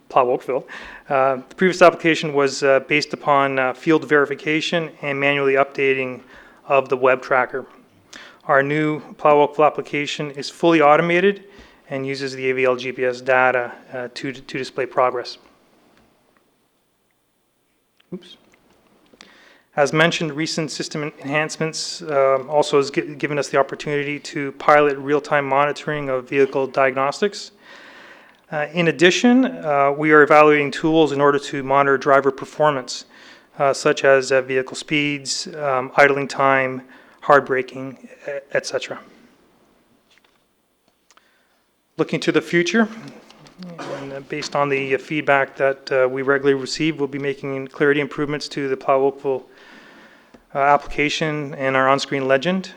Plow Oakville, the previous application was based upon field verification and manually updating of the web tracker. Our new Plow Oakville application is fully automated and uses the AVL GPS data to display progress. Oops. As mentioned, recent system enhancements also has given us the opportunity to pilot real-time monitoring of vehicle diagnostics. In addition, we are evaluating tools in order to monitor driver performance, such as vehicle speeds, idling time, hard braking, etc. Looking to the future, and based on the feedback that we regularly receive, we'll be making clarity improvements to the Plow Oakville application and our on-screen legend.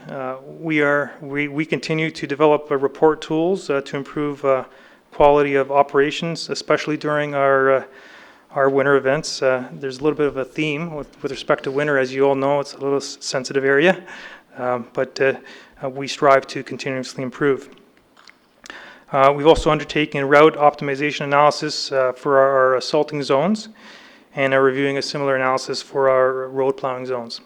We continue to develop report tools to improve quality of operations, especially during our winter events. There's a little bit of a theme with respect to winter. As you all know, it's a little sensitive area, but we strive to continuously improve. We've also undertaken route optimization analysis for our salting zones and are reviewing a similar analysis for our road plowing zones.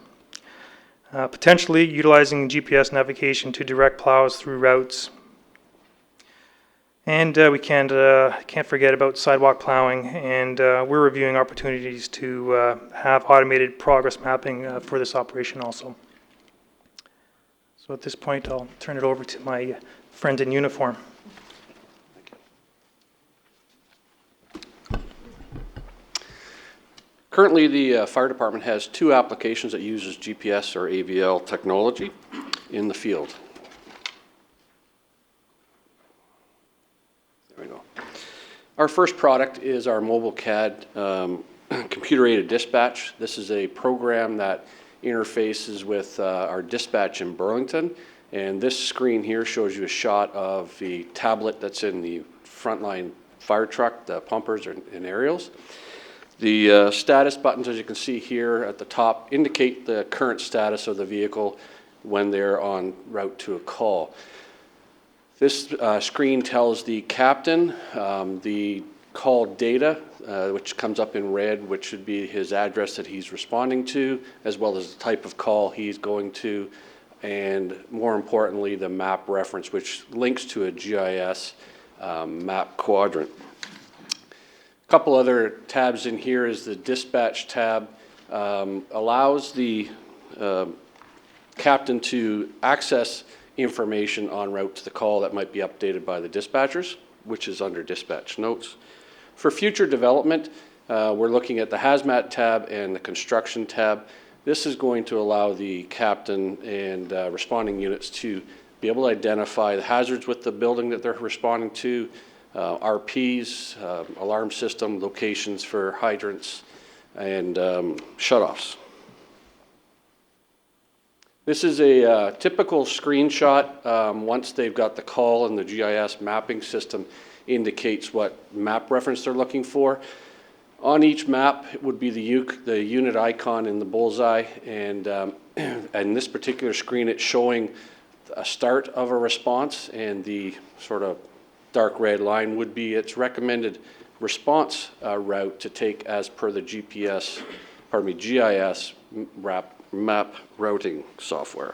Potentially utilizing GPS navigation to direct plows through routes. And we can't forget about sidewalk plowing, and we're reviewing opportunities to have automated progress mapping for this operation also. So at this point, I'll turn it over to my friend in uniform. Currently, the fire department has 2 applications that uses GPS or AVL technology in the field. There we go. Our first product is our mobile CAD computer-aided dispatch. This is a program that interfaces with our dispatch in Burlington. And this screen here shows you a shot of the tablet that's in the frontline fire truck, the pumpers and aerials. The status buttons, as you can see here at the top, indicate the current status of the vehicle when they're en route to a call. This screen tells the captain the call data, which comes up in red, which should be his address that he's responding to, as well as the type of call he's going to, and more importantly, the map reference, which links to a GIS map quadrant. A couple other tabs in here is the dispatch tab. Allows the captain to access information en route to the call that might be updated by the dispatchers, which is under dispatch notes. For future development, we're looking at the hazmat tab and the construction tab. This is going to allow the captain and responding units to be able to identify the hazards with the building that they're responding to, RPs, alarm system, locations for hydrants, and shutoffs. This is a typical screenshot. Once they've got the call, and the GIS mapping system indicates what map reference they're looking for. On each map would be the unit icon in the bullseye, and in this particular screen it's showing a start of a response, and the sort of dark red line would be its recommended response route to take as per the GIS map routing software.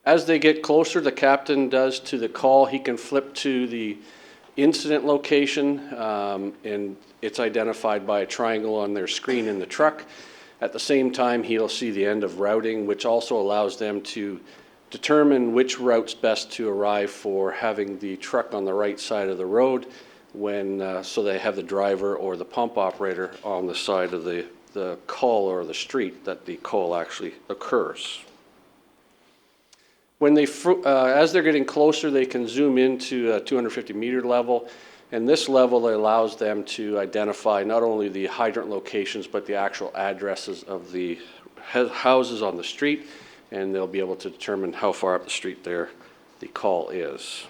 As they get closer, the captain does to the call, he can flip to the incident location, and it's identified by a triangle on their screen in the truck. At the same time, he'll see the end of routing, which also allows them to determine which route's best to arrive for having the truck on the right side of the road when, so they have the driver or the pump operator on the side of the call or the street that the call actually occurs. When they, as they're getting closer, they can zoom into a 250 meter level, and this level allows them to identify not only the hydrant locations but the actual addresses of the houses on the street, and they'll be able to determine how far up the street the call is.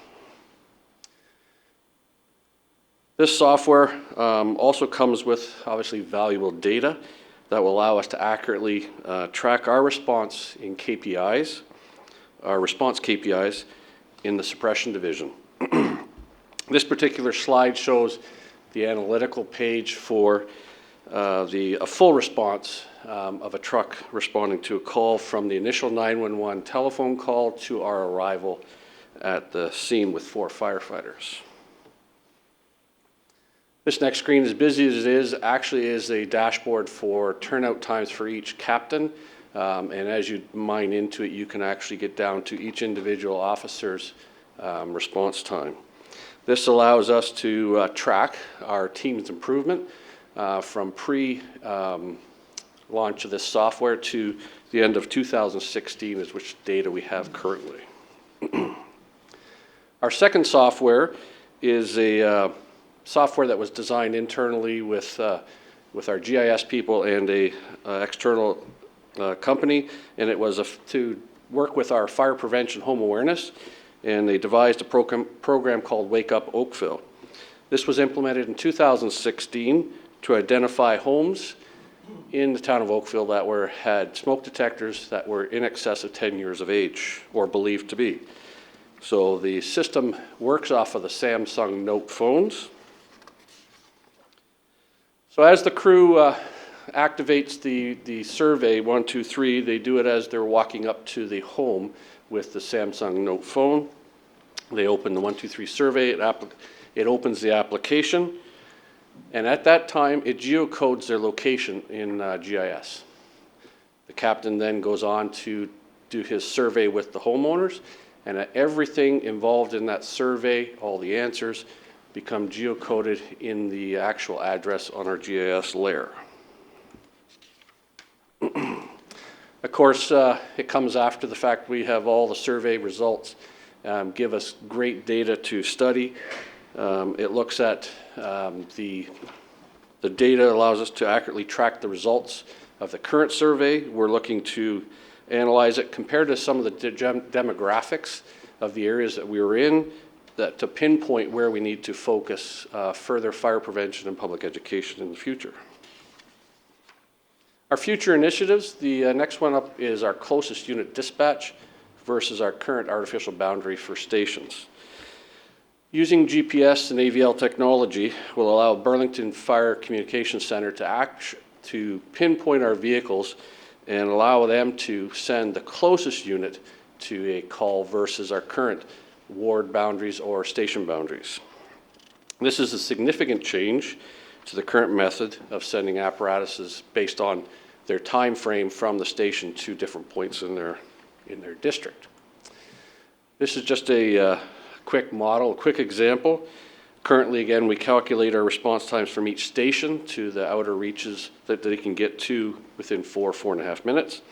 This software also comes with obviously valuable data that will allow us to accurately track our response in KPIs, our response KPIs in the suppression division. This particular slide shows the analytical page for a full response of a truck responding to a call from the initial 911 telephone call to our arrival at the scene with 4 firefighters. This next screen, as busy as it is, actually is a dashboard for turnout times for each captain. And as you mine into it, you can actually get down to each individual officer's response time. This allows us to track our team's improvement from pre-launch of this software to the end of 2016 is which data we have currently. Our second software is a software that was designed internally with our GIS people and a external company, and it was to work with our fire prevention home awareness, and they devised a program called Wake Up Oakville. This was implemented in 2016 to identify homes in the town of Oakville that had smoke detectors that were in excess of 10 years of age, or believed to be. So the system works off of the Samsung Note phones. So as the crew activates the survey 1, 2, 3, they do it as they're walking up to the home with the Samsung Note phone. They open the 1, 2, 3 survey, it opens the application, and at that time it geocodes their location in GIS. The captain then goes on to do his survey with the homeowners, and everything involved in that survey, all the answers, become geocoded in the actual address on our GIS layer. Of course, it comes after the fact we have all the survey results, give us great data to study. It looks at the data allows us to accurately track the results of the current survey. We're looking to analyze it compared to some of the demographics of the areas that we were in, to pinpoint where we need to focus further fire prevention and public education in the future. Our future initiatives, the next one up is our closest unit dispatch versus our current artificial boundary for stations. Using GPS and AVL technology will allow Burlington Fire Communications Center to pinpoint our vehicles and allow them to send the closest unit to a call versus our current ward boundaries or station boundaries. This is a significant change to the current method of sending apparatuses based on their time frame from the station to different points in their district. This is just a quick model, a quick example. Currently, again, we calculate our response times from each station to the outer reaches that they can get to within 4.5 minutes.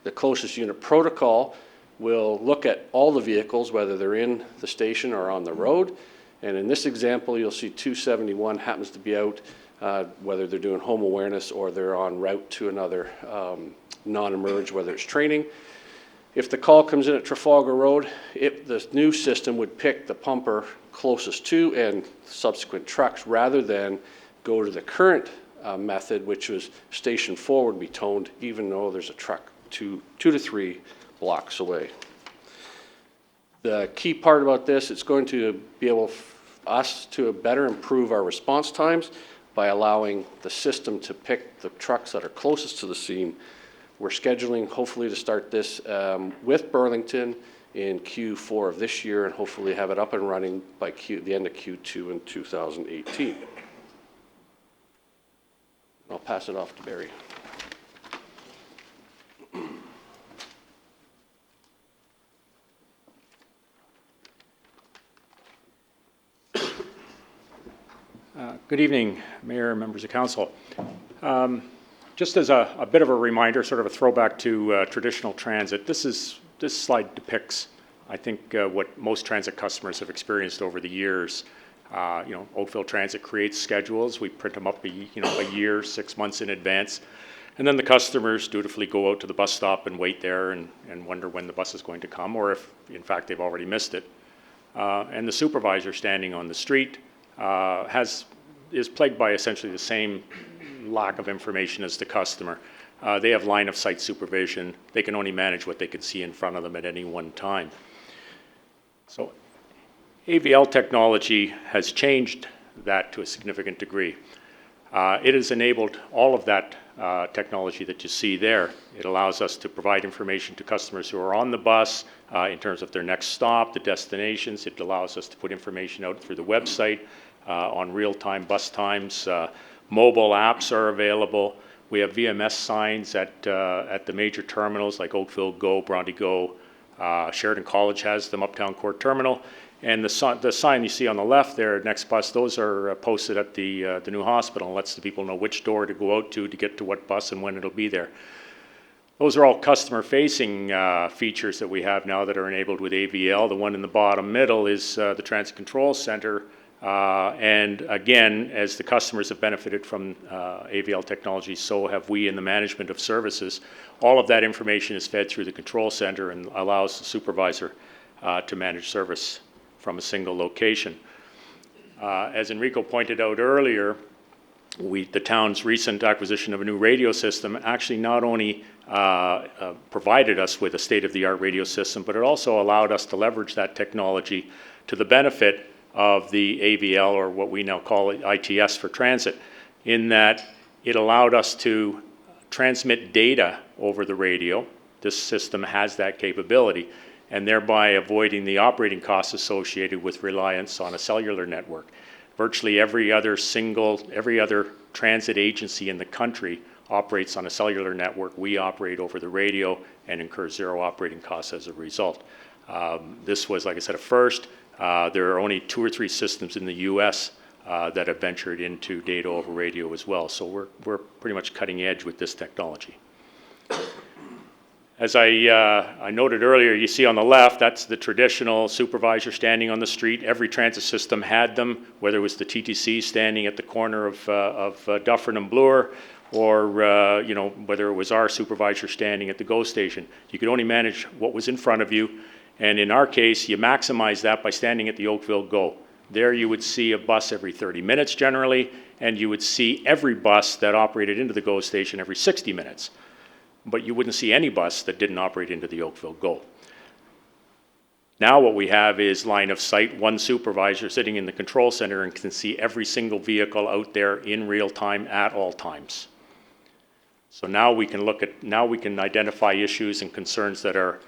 The closest unit protocol will look at all the vehicles, whether they're in the station or on the road. And in this example, you'll see 271 happens to be out, whether they're doing home awareness or they're en route to another non-emerge, whether it's training. If the call comes in at Trafalgar Road, the new system would pick the pumper closest to and subsequent trucks rather than go to the current method, which was station 4 would be toned even though there's a truck 2 to 3 blocks away. The key part about this, it's going to be able us to better improve our response times by allowing the system to pick the trucks that are closest to the scene. We're scheduling hopefully to start this with Burlington in Q4 of this year and hopefully have it up and running by the end of Q2 in 2018. I'll pass it off to Barry. Good evening, Mayor, members of council. Just as a bit of a reminder, sort of a throwback to traditional transit, this slide depicts, I think, what most transit customers have experienced over the years. Oakville Transit creates schedules. We print them up a year, 6 months in advance. And then the customers dutifully go out to the bus stop and wait there and wonder when the bus is going to come, or if, in fact, they've already missed it. And the supervisor standing on the street is plagued by essentially the same lack of information as the customer. They have line of sight supervision. They can only manage what they can see in front of them at any one time. So AVL technology has changed that to a significant degree. It has enabled all of that technology that you see there. It allows us to provide information to customers who are on the bus in terms of their next stop, the destinations. It allows us to put information out through the website on real-time bus times. Mobile apps are available. We have VMS signs at the major terminals like Oakville Go, Bronte Go. Sheridan College has them, Uptown Court Terminal. And the sign you see on the left there, next bus, those are posted at the new hospital and lets the people know which door to go out to get to what bus and when it'll be there. Those are all customer-facing features that we have now that are enabled with AVL. The one in the bottom middle is the Transit Control Center. And again, as the customers have benefited from AVL technology, so have we in the management of services. All of that information is fed through the control center and allows the supervisor to manage service from a single location. As Enrico pointed out earlier, the town's recent acquisition of a new radio system actually not only provided us with a state-of-the-art radio system, but it also allowed us to leverage that technology to the benefit of the AVL, or what we now call ITS for transit, in that it allowed us to transmit data over the radio. This system has that capability, and thereby avoiding the operating costs associated with reliance on a cellular network. Virtually every other transit agency in the country operates on a cellular network. We operate over the radio and incur zero operating costs as a result. This was, like I said, a first. There are only 2 or 3 systems in the U.S. That have ventured into data over radio as well. So we're pretty much cutting edge with this technology. As I noted earlier, you see on the left, that's the traditional supervisor standing on the street. Every transit system had them, whether it was the TTC standing at the corner of Dufferin and Bloor, or whether it was our supervisor standing at the GO station. You could only manage what was in front of you. And in our case, you maximize that by standing at the Oakville GO. There you would see a bus every 30 minutes generally, and you would see every bus that operated into the GO station every 60 minutes. But you wouldn't see any bus that didn't operate into the Oakville GO. Now what we have is line of sight, one supervisor sitting in the control center and can see every single vehicle out there in real time at all times. So now we can we can identify issues and concerns that are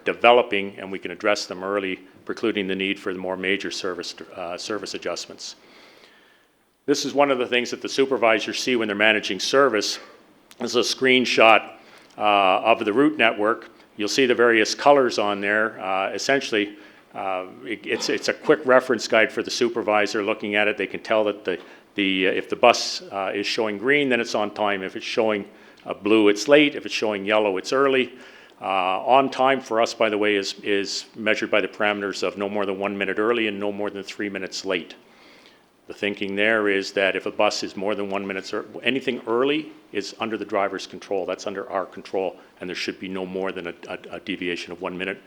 developing, and we can address them early, precluding the need for the more major service adjustments. This is one of the things that the supervisors see when they're managing service. This is a screenshot of the route network. You'll see the various colors on there. Essentially, it's a quick reference guide for the supervisor looking at it. They can tell that if the bus is showing green, then it's on time. If it's showing blue, it's late. If it's showing yellow, it's early. On time for us, by the way, is measured by the parameters of no more than 1 minute early and no more than 3 minutes late. The thinking there is that if a bus is more than 1 minute, anything early is under the driver's control. That's under our control, and there should be no more than a deviation of 1 minute.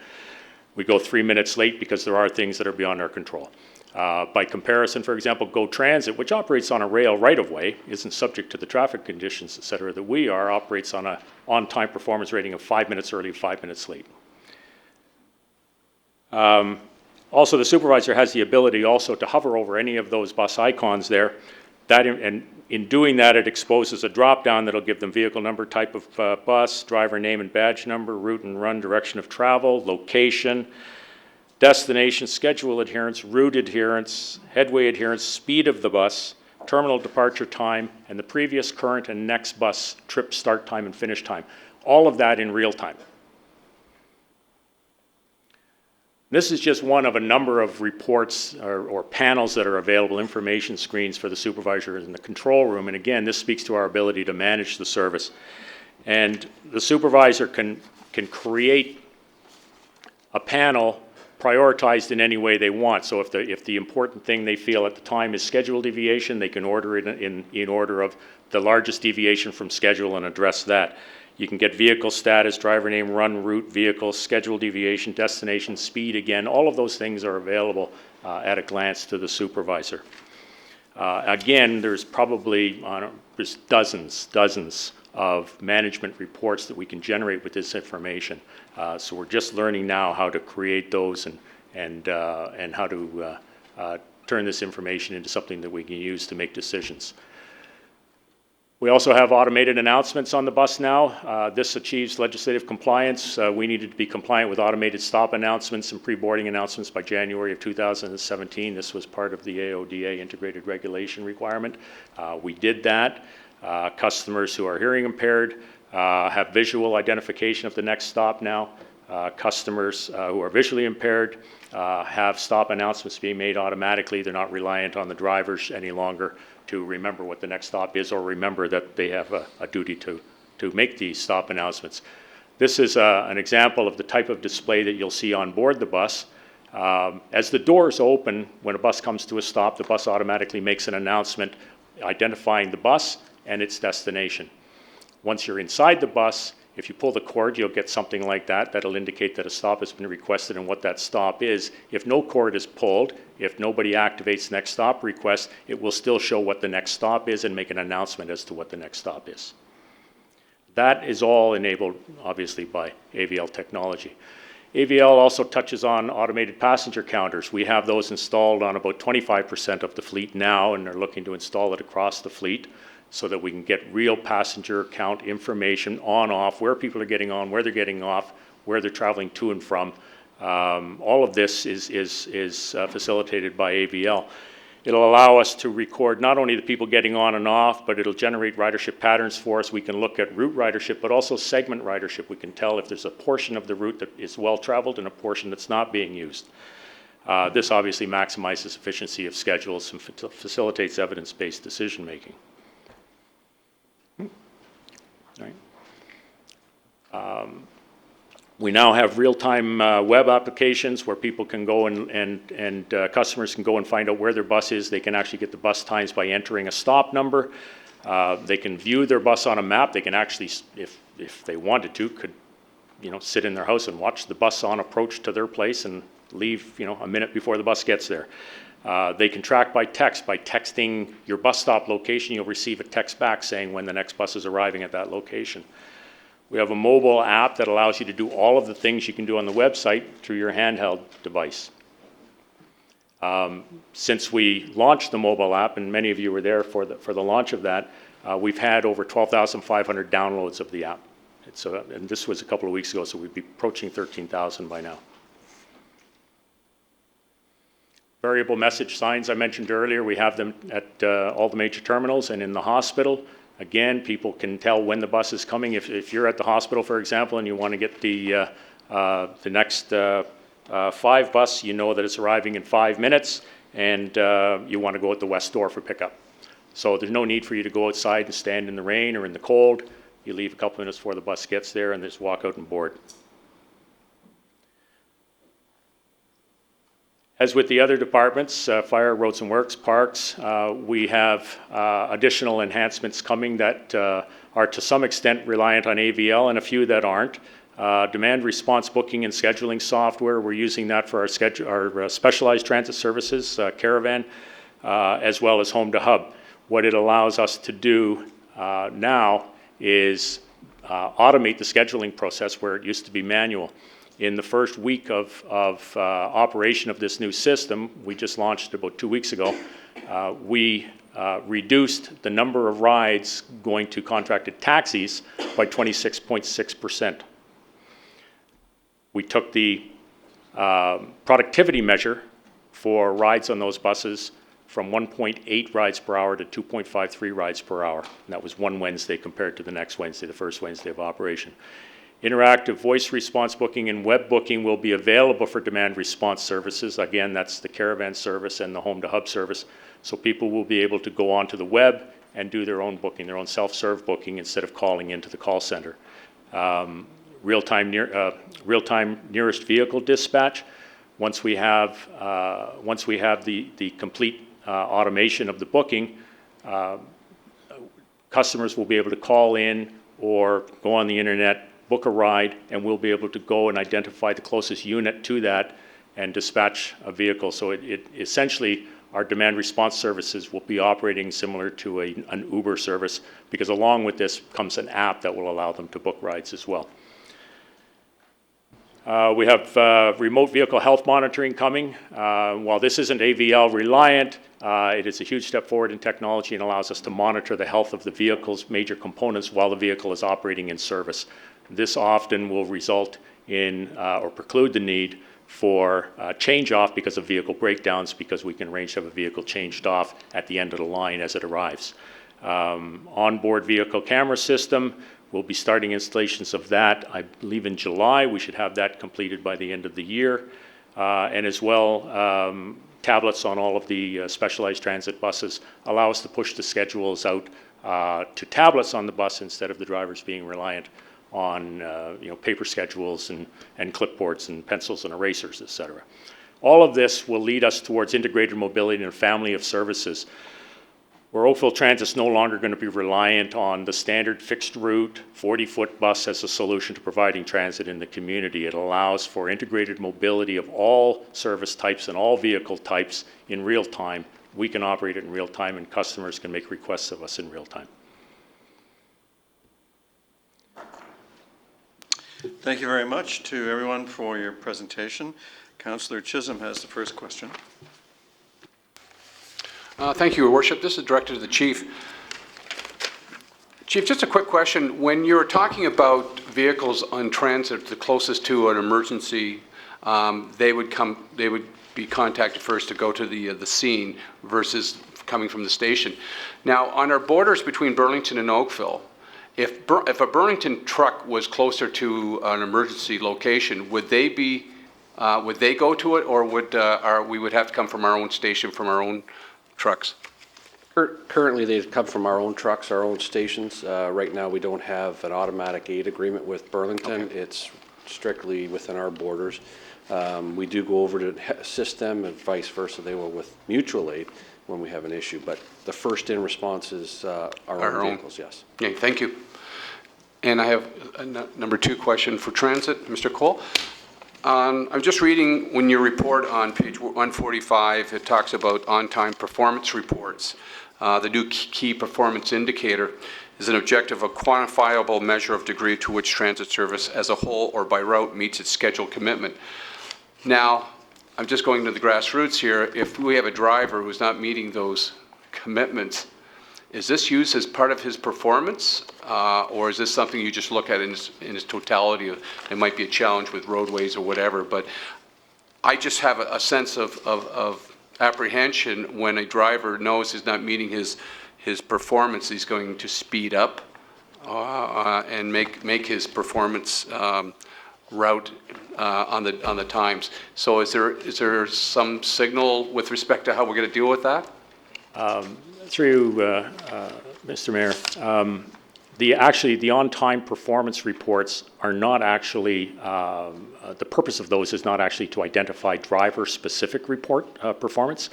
We go 3 minutes late because there are things that are beyond our control. By comparison, for example, GO Transit, which operates on a rail right-of-way, isn't subject to the traffic conditions, et cetera, that we are, operates on an on-time performance rating of 5 minutes early, 5 minutes late. Also, the supervisor has the ability also to hover over any of those bus icons there. And in doing that, it exposes a drop-down that'll give them vehicle number, type of bus, driver name and badge number, route and run, direction of travel, location, destination, schedule adherence, route adherence, headway adherence, speed of the bus, terminal departure time, and the previous, current, and next bus trip start time and finish time. All of that in real time. This is just one of a number of reports or panels that are available, information screens for the supervisor in the control room. And again, this speaks to our ability to manage the service. And the supervisor can create a panel prioritized in any way they want. So if the important thing they feel at the time is schedule deviation, they can order it in order of the largest deviation from schedule and address that. You can get vehicle status, driver name, run, route, vehicle, schedule deviation, destination, speed. Again, all of those things are available at a glance to the supervisor. Again, there's probably there's dozens of management reports that we can generate with this information. So we're just learning now how to create those and how to turn this information into something that we can use to make decisions. We also have automated announcements on the bus now. This achieves legislative compliance. We needed to be compliant with automated stop announcements and pre-boarding announcements by January of 2017. This was part of the AODA integrated regulation requirement. We did that. Customers who are hearing impaired have visual identification of the next stop now. Customers who are visually impaired have stop announcements being made automatically. They're not reliant on the drivers any longer to remember what the next stop is or remember that they have a duty to make these stop announcements. This is an example of the type of display that you'll see on board the bus. As the doors open, when a bus comes to a stop, the bus automatically makes an announcement identifying the bus and its destination. Once you're inside the bus, if you pull the cord, you'll get something like that. That'll indicate that a stop has been requested and what that stop is. If no cord is pulled, if nobody activates next stop request, it will still show what the next stop is and make an announcement as to what the next stop is. That is all enabled, obviously, by AVL technology. AVL also touches on automated passenger counters. We have those installed on about 25% of the fleet now, and they're looking to install it across the fleet, so that we can get real passenger count information on, off, where people are getting on, where they're getting off, where they're traveling to and from. All of this is facilitated by AVL. It'll allow us to record not only the people getting on and off, but it'll generate ridership patterns for us. We can look at route ridership, but also segment ridership. We can tell if there's a portion of the route that is well traveled and a portion that's not being used. This obviously maximizes efficiency of schedules and facilitates evidence-based decision making. Right. We now have real-time web applications where people can go and customers can go and find out where their bus is. They can actually get the bus times by entering a stop number. They can view their bus on a map. They can actually, if they wanted to, could sit in their house and watch the bus on approach to their place and leave a minute before the bus gets there. They can track by text. By texting your bus stop location, you'll receive a text back saying when the next bus is arriving at that location. We have a mobile app that allows you to do all of the things you can do on the website through your handheld device. Since we launched the mobile app, and many of you were there for the launch of that, we've had over 12,500 downloads of the app. And this was a couple of weeks ago, so we'd be approaching 13,000 by now. Variable message signs I mentioned earlier, we have them at all the major terminals and in the hospital. Again, people can tell when the bus is coming. If you're at the hospital, for example, and you want to get the next 5 bus, you know that it's arriving in 5 minutes, and you want to go at the west door for pickup. So there's no need for you to go outside and stand in the rain or in the cold. You leave a couple minutes before the bus gets there and just walk out and board. As with the other departments, fire, roads and works, parks, we have additional enhancements coming that are to some extent reliant on AVL and a few that aren't. Demand response booking and scheduling software, we're using that for our specialized transit services, Caravan, as well as Home to Hub. What it allows us to do now is automate the scheduling process where it used to be manual. In the first week of operation of this new system, we just launched about 2 weeks ago, we reduced the number of rides going to contracted taxis by 26.6%. We took the productivity measure for rides on those buses from 1.8 rides per hour to 2.53 rides per hour. And that was one Wednesday compared to the next Wednesday, the first Wednesday of operation. Interactive voice response booking and web booking will be available for demand response services. Again, that's the Caravan service and the Home to Hub service. So people will be able to go onto the web and do their own booking, their own self-serve booking instead of calling into the call center. Real-time nearest vehicle dispatch. Once we have the complete automation of the booking, customers will be able to call in or go on the internet, book a ride, and we'll be able to go and identify the closest unit to that and dispatch a vehicle. So it essentially, our demand response services will be operating similar to an Uber service, because along with this comes an app that will allow them to book rides as well. We have remote vehicle health monitoring coming. While this isn't AVL reliant, it is a huge step forward in technology and allows us to monitor the health of the vehicle's major components while the vehicle is operating in service. This often will result in or preclude the need for change off because of vehicle breakdowns, because we can arrange to have a vehicle changed off at the end of the line as it arrives. Onboard vehicle camera system, we'll be starting installations of that, I believe in July. We should have that completed by the end of the year. And as well, tablets on all of the specialized transit buses allow us to push the schedules out to tablets on the bus instead of the drivers being reliant on paper schedules and clipboards and pencils and erasers, etc. All of this will lead us towards integrated mobility and a family of services, where Oakville Transit is no longer going to be reliant on the standard fixed route 40-foot bus as a solution to providing transit in the community. It allows for integrated mobility of all service types and all vehicle types in real time. We can operate it in real time, and customers can make requests of us in real time. Thank you very much to everyone for your presentation. Councillor Chisholm has the first question. Thank you, Your Worship. This is directed to the Chief. Chief, just a quick question. When you're talking about vehicles on transit, the closest to an emergency, they would be contacted first to go to the scene versus coming from the station. Now, on our borders between Burlington and Oakville, if a Burlington truck was closer to an emergency location, would they go to it, or we would have to come from our own station, from our own trucks? Currently, they come from our own trucks, our own stations. Right now, we don't have an automatic aid agreement with Burlington. Okay. It's strictly within our borders. We do go over to assist them, and vice versa. They will with mutual aid when we have an issue. But the first in response is our own vehicles, yes. Okay, thank you. And I have a number 2 question for transit, Mr. Cole. I'm just reading when you report on page 145, it talks about on-time performance reports, the new key performance indicator. is an objective, a quantifiable measure of degree to which transit service as a whole or by route meets its scheduled commitment. Now, I'm just going to the grassroots here. If we have a driver who's not meeting those commitments, is this used as part of his performance, or is this something you just look at in its totality? It might be a challenge with roadways or whatever, but I just have a sense of apprehension when a driver knows he's not meeting his performance. He's going to speed up and make his performance route on the times. So is there some signal with respect to how we're going to deal with that? Through Mr. Mayor, the on-time performance reports are not actually, the purpose of those is not actually to identify driver-specific performance.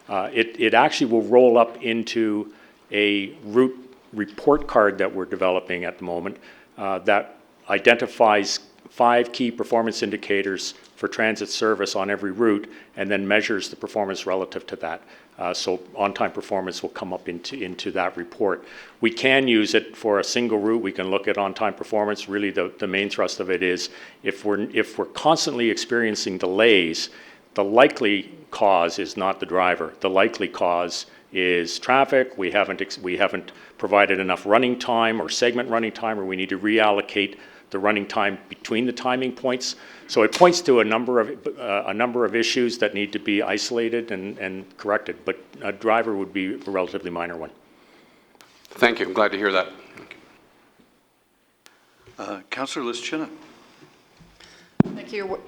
It actually will roll up into a route report card that we're developing at the moment that identifies 5 key performance indicators for transit service on every route and then measures the performance relative to that. So on-time performance will come up into that report. We can use it for a single route. We can look at on-time performance. Really, the main thrust of it is if we're constantly experiencing delays, the likely cause is not the driver. The likely cause is traffic. We haven't provided enough running time or segment running time, or we need to reallocate the running time between the timing points. So it points to a number of issues that need to be isolated and corrected, but a driver would be a relatively minor one. Thank you. I'm glad to hear that. Councillor Lischina. Thank you,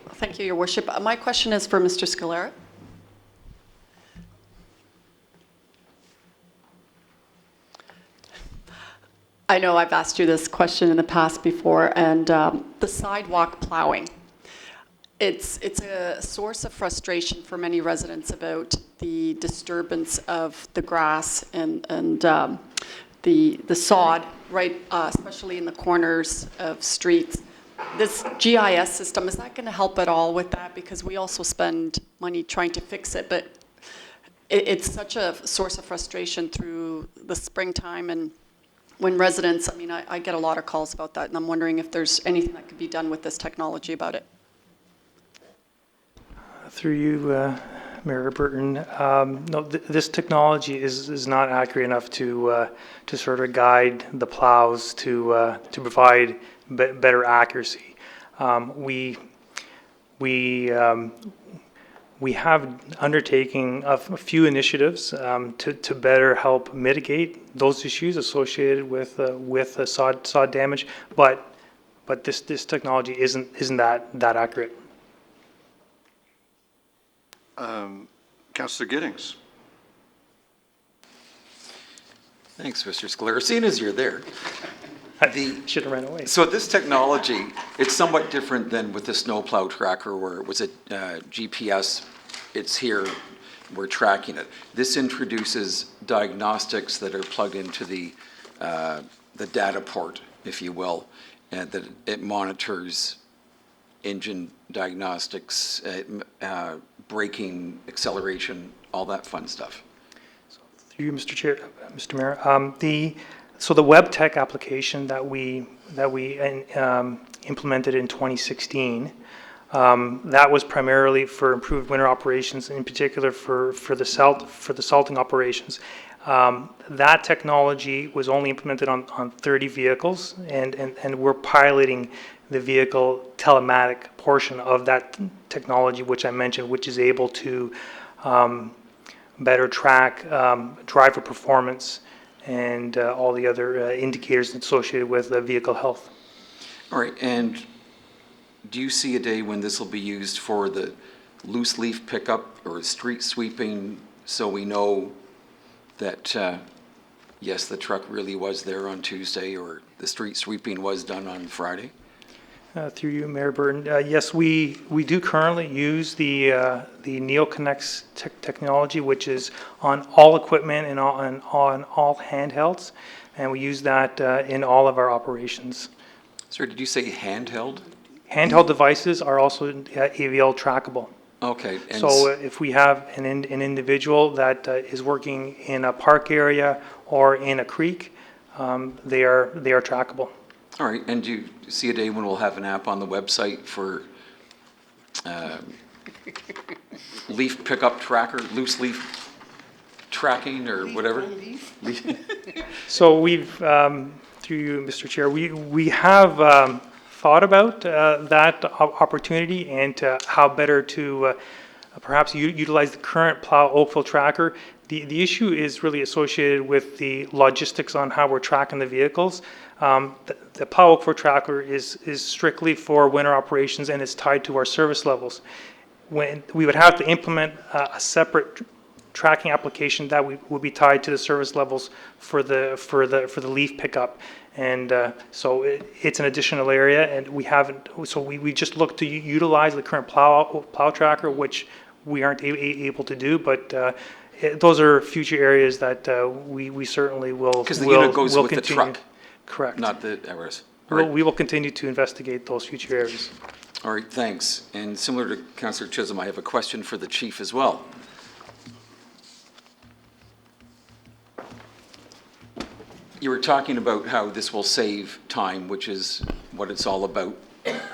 Your Worship. My question is for Mr. Scalera. I know I've asked you this question in the past before, and the sidewalk plowing. It's a source of frustration for many residents about the disturbance of the grass and the sod, right, especially in the corners of streets. This GIS system, is that going to help at all with that? Because we also spend money trying to fix it, but it's such a source of frustration through the springtime and when residents, I mean, I get a lot of calls about that, and I'm wondering if there's anything that could be done with this technology about it. Through you, Mayor Burton, no, this technology is not accurate enough to sort of guide the plows to provide better accuracy. We have undertaking a few initiatives to better help mitigate those issues associated with sod damage, but this technology isn't that accurate. Councillor Giddings. Thanks, Mr. Scalera. Seeing as you're there, should have ran away. So this technology, it's somewhat different than with the snowplow tracker where it was a GPS, it's here, we're tracking it. This introduces diagnostics that are plugged into the data port, if you will, and that it monitors engine diagnostics, braking, acceleration, all that fun stuff. Through you, Mr. Mayor, so the web tech application that we implemented in 2016, that was primarily for improved winter operations, in particular for the salting operations. That technology was only implemented on 30 vehicles, and we're piloting the vehicle telematic portion of that technology, which I mentioned, which is able to better track driver performance and all the other indicators associated with vehicle health. All right, and do you see a day when this will be used for the loose leaf pickup or street sweeping, so we know that, yes, the truck really was there on Tuesday, or the street sweeping was done on Friday? Through you, Mayor Burton, yes, we do currently use the NeoConnect technology, which is on all equipment and on all handhelds, and we use that in all of our operations. Sir, did you say handheld? Handheld devices are also AVL trackable. Okay. And so if we have an individual that is working in a park area or in a creek, they are trackable. All right, and do you see a day when we'll have an app on the website for leaf pickup tracker, loose leaf tracking or whatever? So we've, through you, Mr. Chair, we have thought about that opportunity and how better to perhaps utilize the current plow Oakville tracker. The issue is really associated with the logistics on how we're tracking the vehicles. The plow Oakville tracker is strictly for winter operations and is tied to our service levels. When we would have to implement a separate tracking application that would be tied to the service levels for the leaf pickup, and so it's an additional area, and we haven't. So we just look to utilize the current plow tracker, which we aren't able to do, but those are future areas that we certainly will. Because the unit goes with continue. the truck. Correct. Not the hours. We will continue to investigate those future areas. All right, thanks. And similar to Councillor Chisholm, I have a question for the chief as well. You were talking about how this will save time, which is what it's all about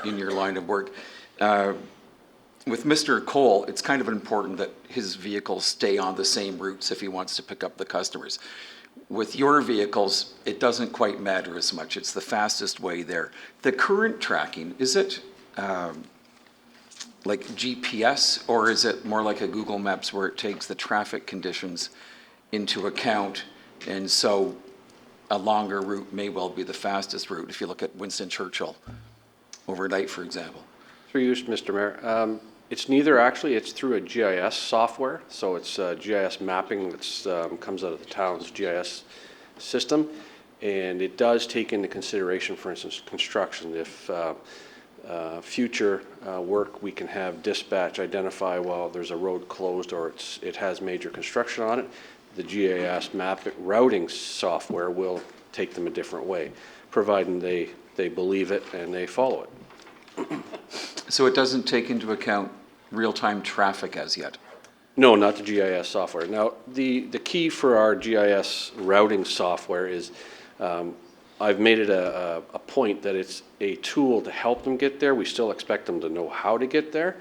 in your line of work. With Mr. Cole, it's kind of important that his vehicles stay on the same routes if he wants to pick up the customers. With your vehicles, it doesn't quite matter as much. It's the fastest way there. The current tracking, is it like GPS, or is it more like a Google Maps where it takes the traffic conditions into account, and so a longer route may well be the fastest route if you look at Winston Churchill overnight, for example? Through you, Mr. Mayor. It's neither actually, it's through a GIS software, so it's GIS mapping that comes out of the town's GIS system, and it does take into consideration, for instance, construction. If future work, we can have dispatch identify, well, there's a road closed or it has major construction on it, the GIS routing software will take them a different way, providing they believe it and they follow it. So it doesn't take into account real-time traffic as yet? No, not the GIS software. Now, the key for our GIS routing software is I've made it a point that it's a tool to help them get there. We still expect them to know how to get there,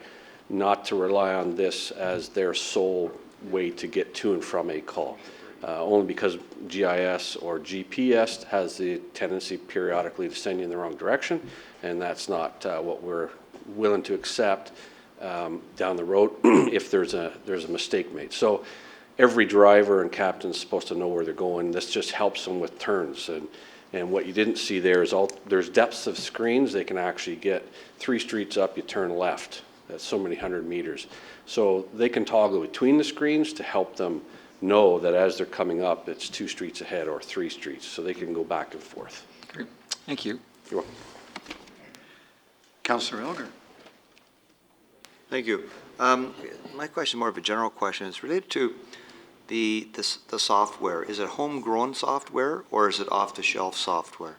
not to rely on this as their sole way to get to and from a call. Only because GIS or GPS has the tendency periodically to send you in the wrong direction, and that's not what we're willing to accept down the road if there's a mistake made. So every driver and captain is supposed to know where they're going. This just helps them with turns, and what you didn't see there is there's depths of screens. They can actually get 3 streets up, you turn left. That's so many 100 meters. So they can toggle between the screens to help them know that as they're coming up, it's 2 streets ahead or 3 streets, so they can go back and forth. Great. Thank you. You're welcome. Councillor Elgar. Thank you. My question, more of a general question, is related to the software. Is it homegrown software or is it off-the-shelf software?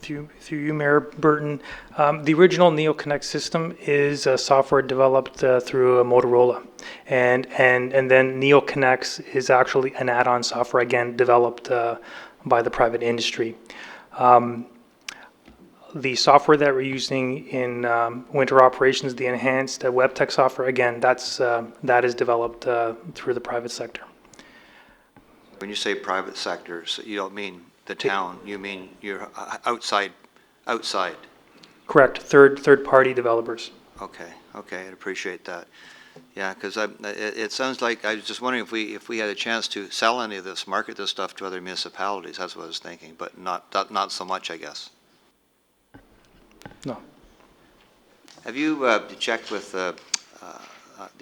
Through you, Mayor Burton, the original NeoConnect system is software developed through Motorola, and then NeoConnects is actually an add-on software, again, developed by the private industry. The software that we're using in winter operations, the enhanced WebTech software, again, that is developed through the private sector. When you say private sector, so you don't mean the town, you mean you're outside? Correct, third-party developers. Okay, I'd appreciate that. Yeah, because it sounds like, I was just wondering if we had a chance to sell any of this, market this stuff to other municipalities. That's what I was thinking, but not so much, I guess. No. Have you checked with the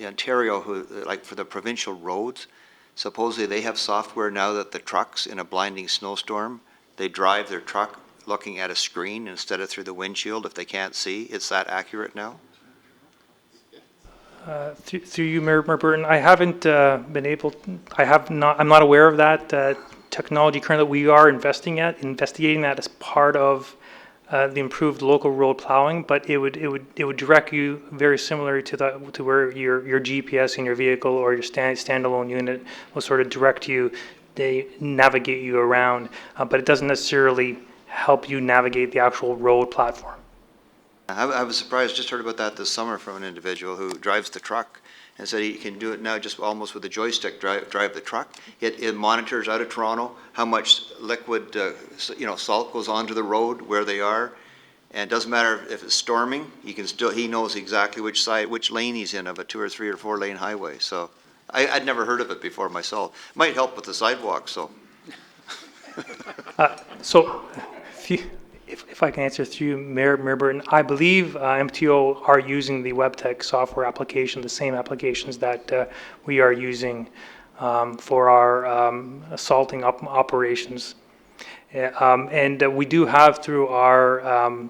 Ontario, like for the provincial roads? Supposedly they have software now that the trucks in a blinding snowstorm, they drive their truck looking at a screen instead of through the windshield if they can't see. Is that accurate now? Through you, Mayor Burton, I haven't been able. I'm not aware of that technology currently. We are investigating that as part of the improved local road plowing, but it would direct you very similar to where your GPS in your vehicle or your standalone unit will sort of direct you. They navigate you around, but it doesn't necessarily help you navigate the actual road platform. I was surprised, just heard about that this summer from an individual who drives the truck and said he can do it now just almost with a joystick, drive the truck. It monitors out of Toronto how much liquid, salt goes onto the road where they are. And it doesn't matter if it's storming, he knows exactly which lane he's in of a 2 or 3 or 4 lane highway. So I'd never heard of it before myself. Might help with the sidewalk, so. If I can answer through you, Mayor Burton, I believe MTO are using the WebTech software application, the same applications that we are using for our salting operations. And we do have through our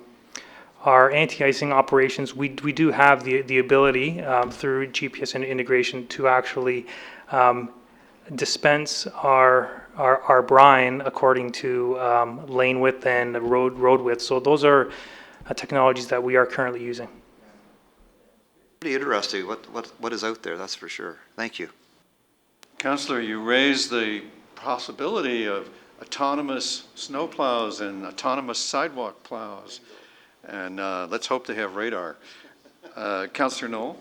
anti-icing operations, we do have the ability through GPS and integration to actually dispense our brine according to lane width and road width. So those are technologies that we are currently using. Pretty interesting what is out there, that's for sure. Thank you. Councillor, you raised the possibility of autonomous snow plows and autonomous sidewalk plows, and let's hope they have radar. Councillor Knoll.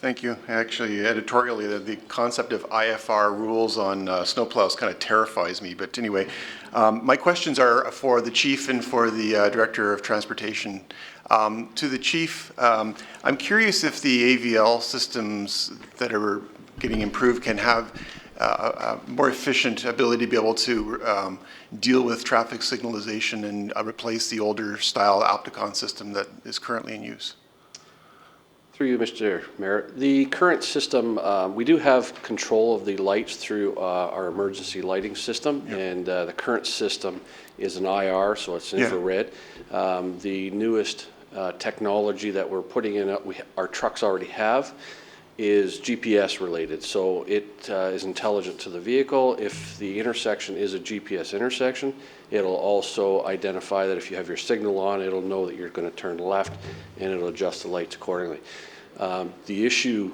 Thank you. Actually, editorially, the concept of IFR rules on snowplows kind of terrifies me. But anyway, my questions are for the Chief and for the Director of Transportation. To the Chief, I'm curious if the AVL systems that are getting improved can have a more efficient ability to be able to deal with traffic signalization and replace the older style Opticon system that is currently in use. Through you, Mr. Mayor. The current system, we do have control of the lights through our emergency lighting system, and the current system is an IR, so it's infrared. The newest technology that we're putting in, our trucks already have, is GPS related, so it is intelligent to the vehicle. If the intersection is a GPS intersection, it'll also identify that if you have your signal on, it'll know that you're going to turn left, and it'll adjust the lights accordingly. The issue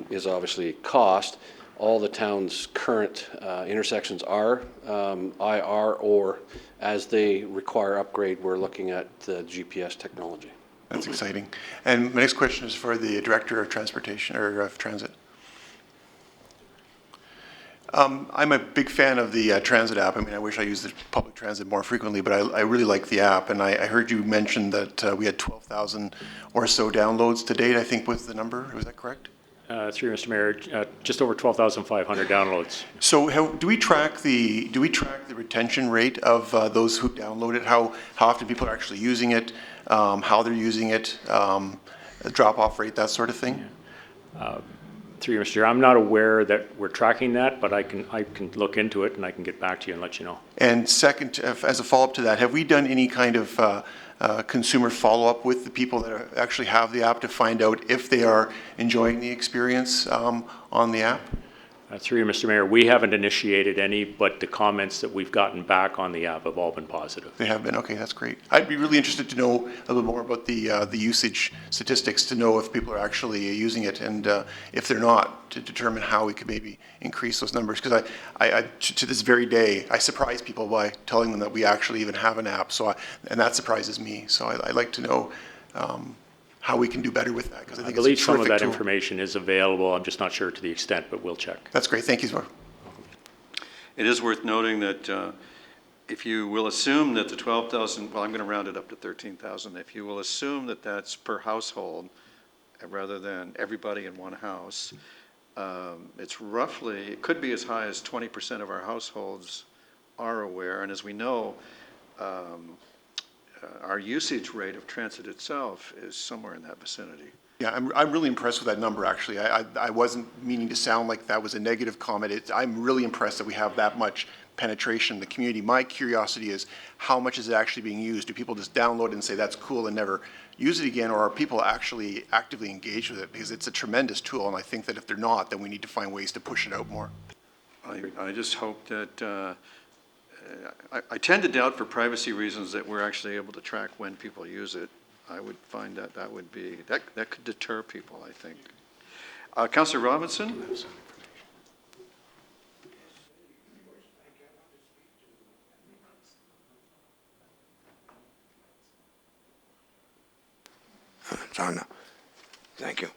is obviously cost. All the town's current intersections are IR, or as they require upgrade, we're looking at the GPS technology. That's exciting. And my next question is for the Director of Transportation or of Transit. I'm a big fan of the transit app. I mean, I wish I used the public transit more frequently, but I really like the app. And I heard you mention that we had 12,000 or so downloads to date, I think, with the number. Was that correct? Through Mr. Mayor, just over 12,500 downloads. So do we track the retention rate of those who download it? How often people are actually using it? How they're using it? Drop-off rate, that sort of thing? Through you, Mr. Chair, I'm not aware that we're tracking that, but I can look into it and I can get back to you and let you know. And second, as a follow-up to that, have we done any kind of consumer follow-up with the people that actually have the app to find out if they are enjoying the experience on the app? Through you, Mr. Mayor, we haven't initiated any, but the comments that we've gotten back on the app have all been positive. They have been? Okay, that's great. I'd be really interested to know a little more about the usage statistics to know if people are actually using it, and if they're not, to determine how we could maybe increase those numbers. Because to this very day, I surprise people by telling them that we actually even have an app, and that surprises me. So I'd like to know how we can do better with that, because I think it's a terrific tool. I believe some of that information is available. I'm just not sure to the extent, but we'll check. That's great. Thank you, sir. It is worth noting that if you will assume that the 12,000, well, I'm going to round it up to 13,000. If you will assume that that's per household rather than everybody in one house, it's roughly, it could be as high as 20% of our households are aware. And as we know, our usage rate of transit itself is somewhere in that vicinity. Yeah, I'm really impressed with that number, actually. I wasn't meaning to sound like that was a negative comment. I'm really impressed that we have that much penetration in the community. My curiosity is, how much is it actually being used? Do people just download it and say that's cool and never use it again, or are people actually actively engaged with it? Because it's a tremendous tool, and I think that if they're not, then we need to find ways to push it out more. I just hope that I tend to doubt for privacy reasons that we're actually able to track when people use it. I would find that that could deter people, I think. Councillor Robinson? John, thank you.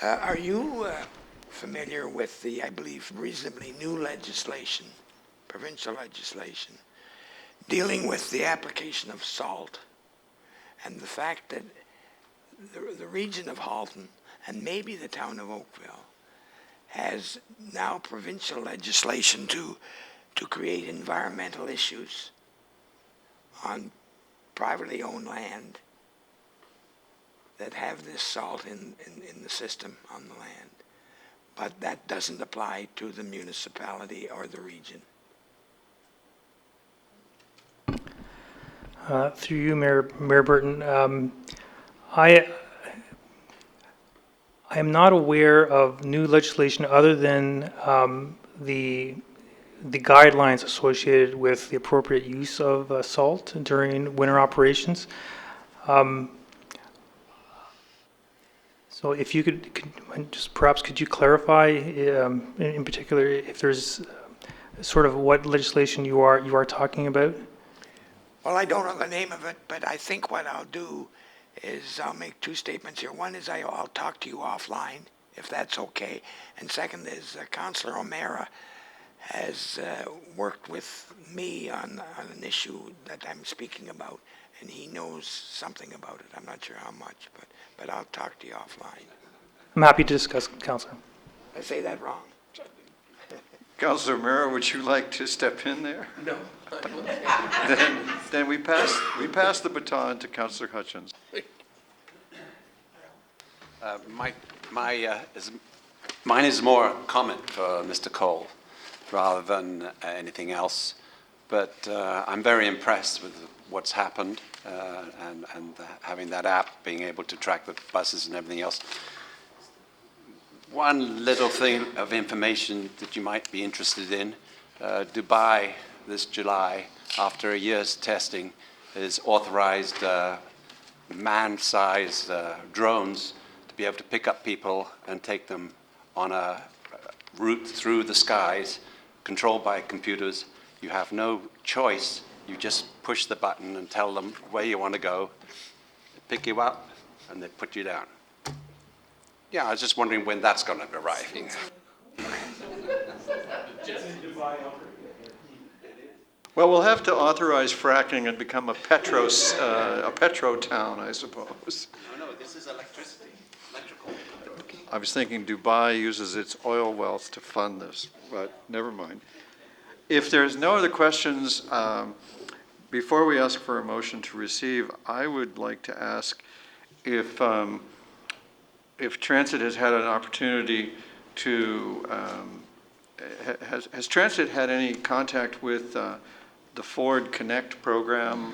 Are you familiar with the, I believe, reasonably new legislation, provincial legislation, dealing with the application of salt and the fact that the region of Halton and maybe the town of Oakville has now provincial legislation to create environmental issues on privately owned land that have this salt in the system on the land, but that doesn't apply to the municipality or the region? Through you, Mayor Burton, I am not aware of new legislation other than the guidelines associated with the appropriate use of salt during winter operations. So if you could just perhaps could you clarify in particular if there's sort of what legislation you are talking about? Well, I don't know the name of it, but I think what I'll do is I'll make two statements here. One is I'll talk to you offline, if that's okay. And second is Councillor O'Meara has worked with me on an issue that I'm speaking about, and he knows something about it. I'm not sure how much, but I'll talk to you offline. I'm happy to discuss, Councillor. I say that wrong. Councillor O'Meara, would you like to step in there? No. Then we pass the baton to Councillor Hutchins. Mine is more a comment for Mr. Cole rather than anything else. But I'm very impressed with what's happened and having that app, being able to track the buses and everything else. One little thing of information that you might be interested in, Dubai this July, after a year's testing, is authorized man-sized drones to be able to pick up people and take them on a route through the skies, controlled by computers. You have no choice. You just push the button and tell them where you want to go, they pick you up, and they put you down. Yeah, I was just wondering when that's going to be arriving. Well, we'll have to authorize fracking and become a petro town, I suppose. No, this is electricity, electrical. I was thinking Dubai uses its oil wealth to fund this, but never mind. If there's no other questions, before we ask for a motion to receive, I would like to ask if Transit has had an opportunity to, has Transit had any contact with the Ford Connect program,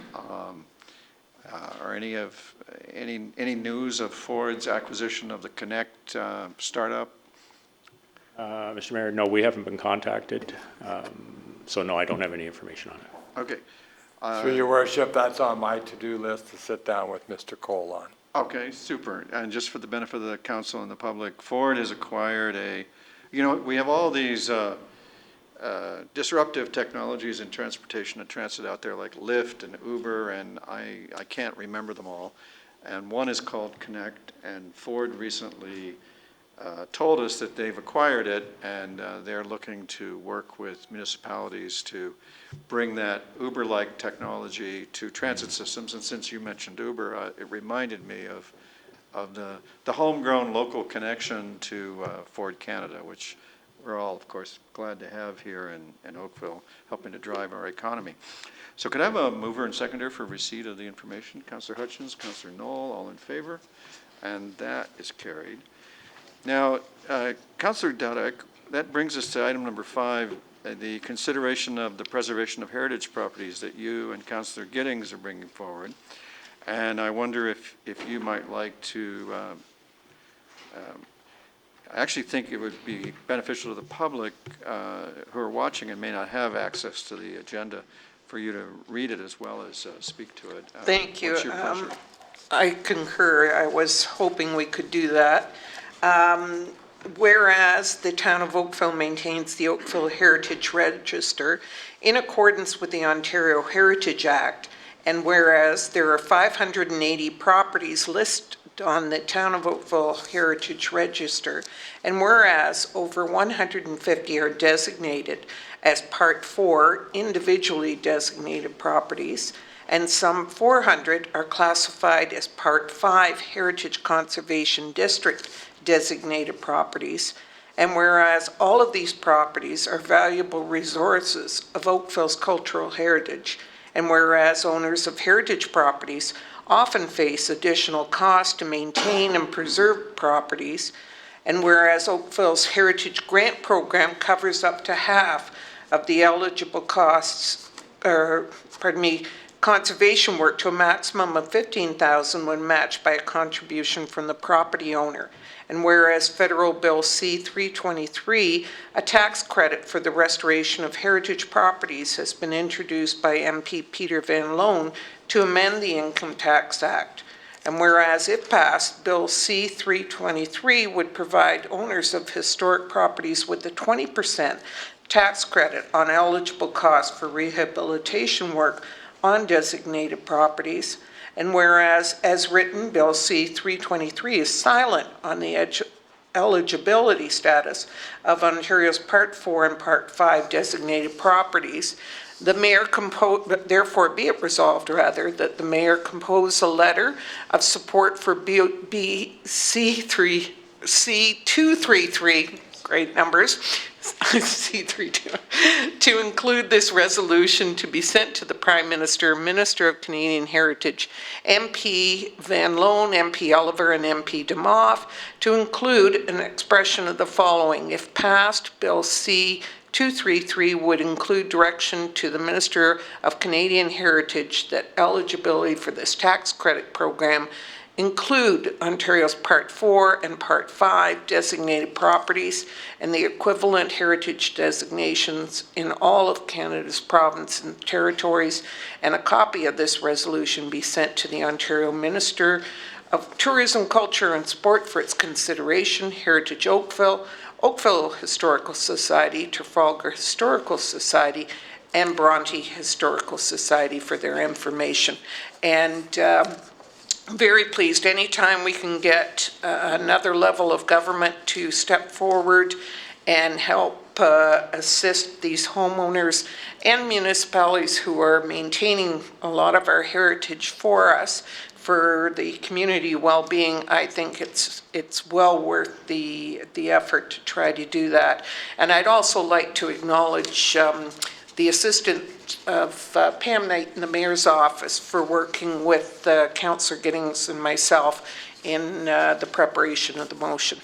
or any news of Ford's acquisition of the Connect startup? Mr. Mayor, no, we haven't been contacted. So no, I don't have any information on it. Okay. Through your worship, that's on my to-do list to sit down with Mr. Cole on. Okay, super. And just for the benefit of the council and the public, Ford has acquired we have all these disruptive technologies in transportation and transit out there like Lyft and Uber, and I can't remember them all. And one is called Connect, and Ford recently told us that they've acquired it, and they're looking to work with municipalities to bring that Uber-like technology to transit systems. And since you mentioned Uber, it reminded me of the homegrown local connection to Ford Canada, which we're all, of course, glad to have here in Oakville, helping to drive our economy. So could I have a mover and seconder for receipt of the information? Councillor Hutchins, Councillor Knoll, all in favor? And that is carried. Now, Councillor Dudek, that brings us to item number 5, the consideration of the preservation of heritage properties that you and Councillor Giddings are bringing forward. And I wonder if you might like to I actually think it would be beneficial to the public who are watching and may not have access to the agenda for you to read it as well as speak to it. Thank you. What's your pleasure? I concur. I was hoping we could do that. Whereas the town of Oakville maintains the Oakville Heritage Register in accordance with the Ontario Heritage Act, and whereas there are 580 properties listed on the Town of Oakville Heritage Register, and whereas over 150 are designated as Part 4 individually designated properties, and some 400 are classified as Part 5 Heritage Conservation District designated properties, and whereas all of these properties are valuable resources of Oakville's cultural heritage, and whereas owners of heritage properties often face additional costs to maintain and preserve properties, and whereas Oakville's Heritage Grant Program covers up to half of the eligible costs, conservation work to a maximum of $15,000 when matched by a contribution from the property owner. And whereas Federal Bill C-323, a tax credit for the restoration of heritage properties, has been introduced by MP Peter Van Loan to amend the Income Tax Act. And whereas if passed, Bill C-323 would provide owners of historic properties with a 20% tax credit on eligible costs for rehabilitation work on designated properties. And whereas, as written, Bill C-323 is silent on the eligibility status of Ontario's Part 4 and Part 5 designated properties, the mayor therefore be it resolved, rather, that the mayor compose a letter of support for C-233, great numbers, C-32, to include this resolution to be sent to the Prime Minister, Minister of Canadian Heritage, MP Van Loan, MP Oliver, and MP DeMoff, to include an expression of the following. If passed, Bill C-233 would include direction to the Minister of Canadian Heritage that eligibility for this tax credit program include Ontario's Part 4 and Part 5 designated properties and the equivalent heritage designations in all of Canada's provinces and territories, and a copy of this resolution be sent to the Ontario Minister of Tourism, Culture and Sport for its consideration, Heritage Oakville, Oakville Historical Society, Trafalgar Historical Society, and Bronte Historical Society for their information. And very pleased anytime we can get another level of government to step forward and help assist these homeowners and municipalities who are maintaining a lot of our heritage for us for the community well-being. I think it's well worth the effort to try to do that. And I'd also like to acknowledge the assistant of Pam Knight in the Mayor's office for working with Councillor Giddings and myself in the preparation of the motion.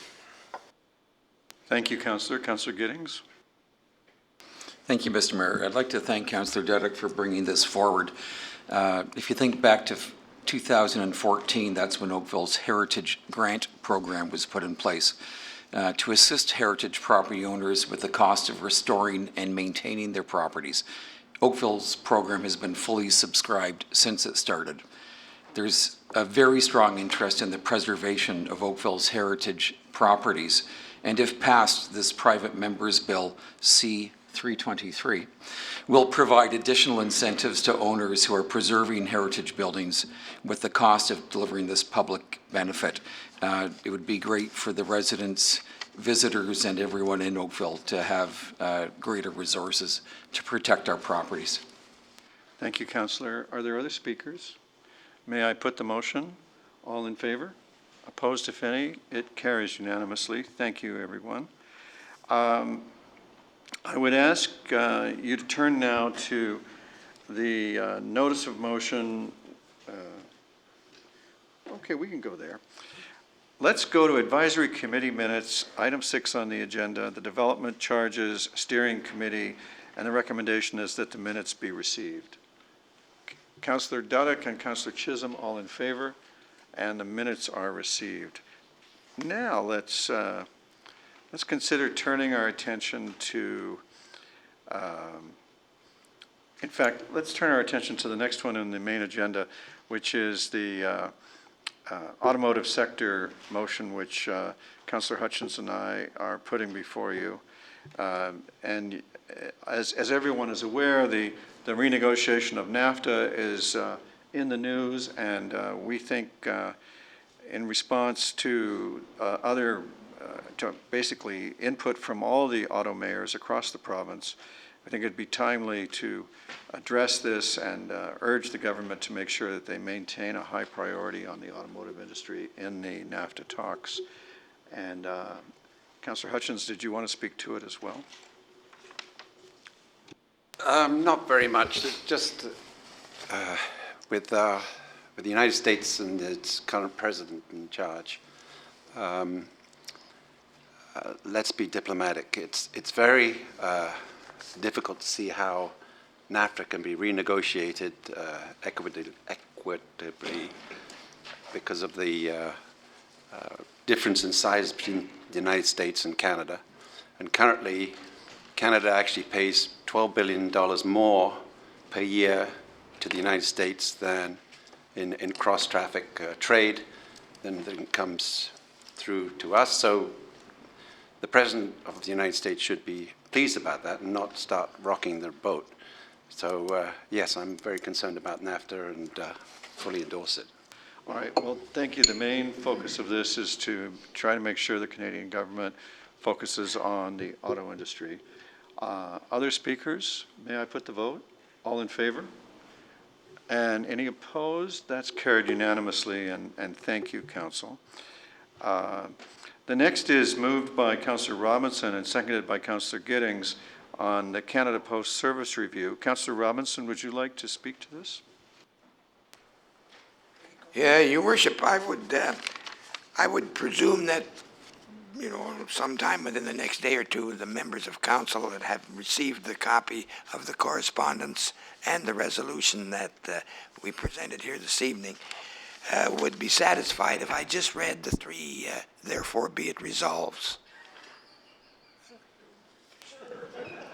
Thank you, Councillor. Councillor Giddings. Thank you, Mr. Mayor. I'd like to thank Councillor Dedek for bringing this forward. If you think back to 2014, that's when Oakville's Heritage Grant Program was put in place to assist heritage property owners with the cost of restoring and maintaining their properties. Oakville's program has been fully subscribed since it started. There's a very strong interest in the preservation of Oakville's heritage properties, and if passed, this private member's bill, C-323, will provide additional incentives to owners who are preserving heritage buildings with the cost of delivering this public benefit. It would be great for the residents, visitors, and everyone in Oakville to have greater resources to protect our properties. Thank you, Councillor. Are there other speakers? May I put the motion? All in favor? Opposed, if any? It carries unanimously. Thank you, everyone. I would ask you to turn now to the notice of motion. Okay, we can go there. Let's go to advisory committee minutes, item 6 on the agenda, the development charges steering committee, and the recommendation is that the minutes be received. Councillor Dudek and Councillor Chisholm, all in favor, and the minutes are received. Now let's let's consider turning our attention to, in fact, let's turn our attention to the next one in the main agenda, which is the automotive sector motion, which Councillor Hutchins and I are putting before you. And as everyone is aware, the renegotiation of NAFTA is in the news, and we think in response to to basically input from all the auto mayors across the province, I think it'd be timely to address this and urge the government to make sure that they maintain a high priority on the automotive industry in the NAFTA talks. And Councillor Hutchins, did you want to speak to it as well? Not very much. It's just with the United States and its current president in charge, let's be diplomatic. It's very difficult to see how NAFTA can be renegotiated equitably because of the difference in size between the United States and Canada. And currently, Canada actually pays $12 billion more per year to the United States than in cross-traffic trade than comes through to us. So the President of the United States should be pleased about that and not start rocking their boat. So yes, I'm very concerned about NAFTA and fully endorse it. All right, well, thank you. The main focus of this is to try to make sure the Canadian government focuses on the auto industry. Other speakers, may I put the vote? All in favor? And any opposed? That's carried unanimously, and thank you, Council. The next is moved by Councillor Robinson and seconded by Councillor Giddings on the Canada Post Service Review. Councillor Robinson, would you like to speak to this? Yeah, Your Worship, I would presume that, sometime within the next day or two, the members of council that have received the copy of the correspondence and the resolution that we presented here this evening would be satisfied if I just read the three, therefore be it resolves.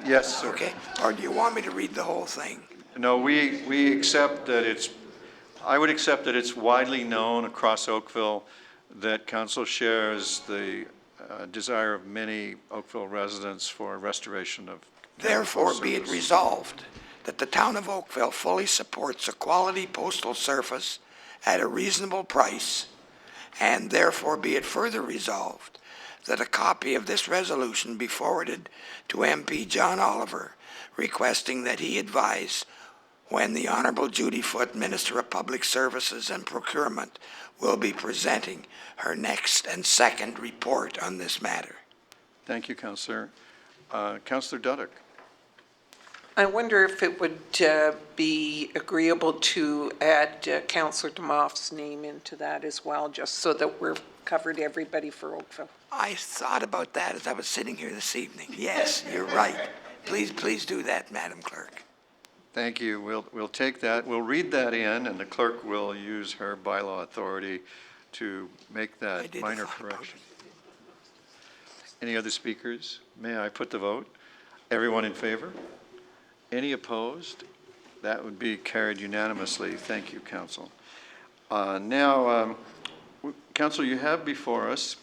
Yes, sir. Okay, or do you want me to read the whole thing? No, we accept that I would accept that it's widely known across Oakville that Council shares the desire of many Oakville residents for restoration of. Therefore be it resolved that the town of Oakville fully supports a quality postal service at a reasonable price, and therefore be it further resolved that a copy of this resolution be forwarded to MP John Oliver, requesting that he advise when the Honourable Judy Foote, Minister of Public Services and Procurement, will be presenting her next and second report on this matter. Thank you, Councillor. Councillor Duddick. I wonder if it would be agreeable to add Councillor Demoff's name into that as well, just so that we're covered everybody for Oakville. I thought about that as I was sitting here this evening. Yes, you're right. Please do that, Madam Clerk. Thank you. We'll take that. We'll read that in, and the clerk will use her bylaw authority to make that minor correction. Any other speakers? May I put the vote? Everyone in favor? Any opposed? That would be carried unanimously. Thank you, Council. Now, Council, you have before us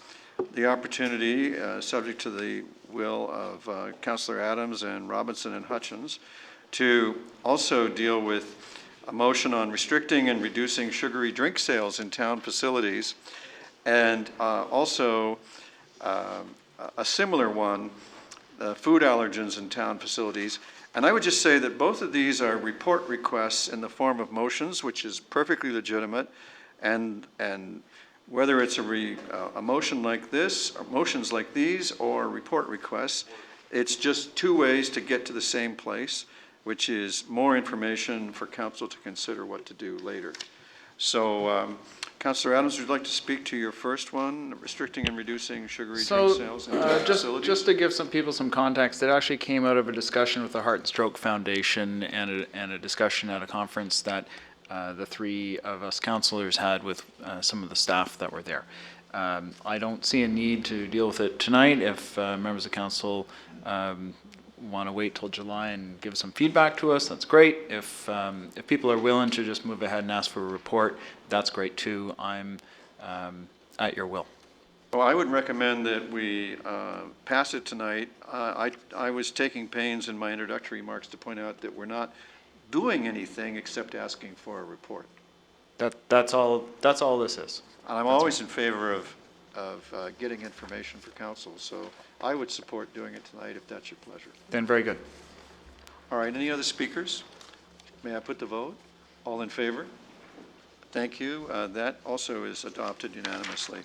the opportunity, subject to the will of Councillor Adams and Robinson and Hutchins, to also deal with a motion on restricting and reducing sugary drink sales in town facilities, and also a similar one, food allergens in town facilities. And I would just say that both of these are report requests in the form of motions, which is perfectly legitimate, and whether it's a motion like this, or motions like these, or report requests, it's just two ways to get to the same place, which is more information for council to consider what to do later. So, Councillor Adams, would you like to speak to your first one, restricting and reducing sugary drink sales in facilities? Just to give some people some context, it actually came out of a discussion with the Heart and Stroke Foundation and a discussion at a conference that the three of us councillors had with some of the staff that were there. I don't see a need to deal with it tonight. If members of council want to wait till July and give some feedback to us, that's great. If people are willing to just move ahead and ask for a report, that's great too. I'm at your will. Well, I would recommend that we pass it tonight. I was taking pains in my introductory remarks to point out that we're not doing anything except asking for a report. That's all this is. And I'm always in favor of getting information for council, so I would support doing it tonight if that's your pleasure. Then very good. All right, any other speakers? May I put the vote? All in favor? Thank you. That also is adopted unanimously.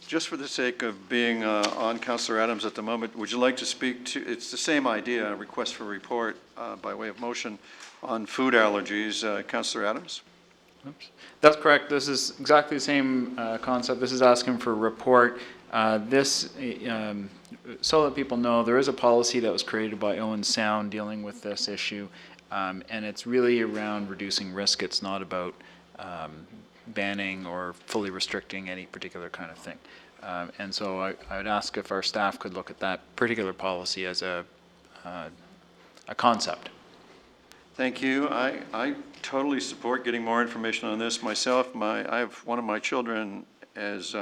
Just for the sake of being on Councillor Adams at the moment, would you like to speak to, it's the same idea, a request for a report by way of motion on food allergies. Councillor Adams? Oops. That's correct. This is exactly the same concept. This is asking for a report. So that people know, there is a policy that was created by Owen Sound dealing with this issue, and it's really around reducing risk. It's not about banning or fully restricting any particular kind of thing. And so I would ask if our staff could look at that particular policy as a concept. Thank you. I totally support getting more information on this myself. I have one of my children as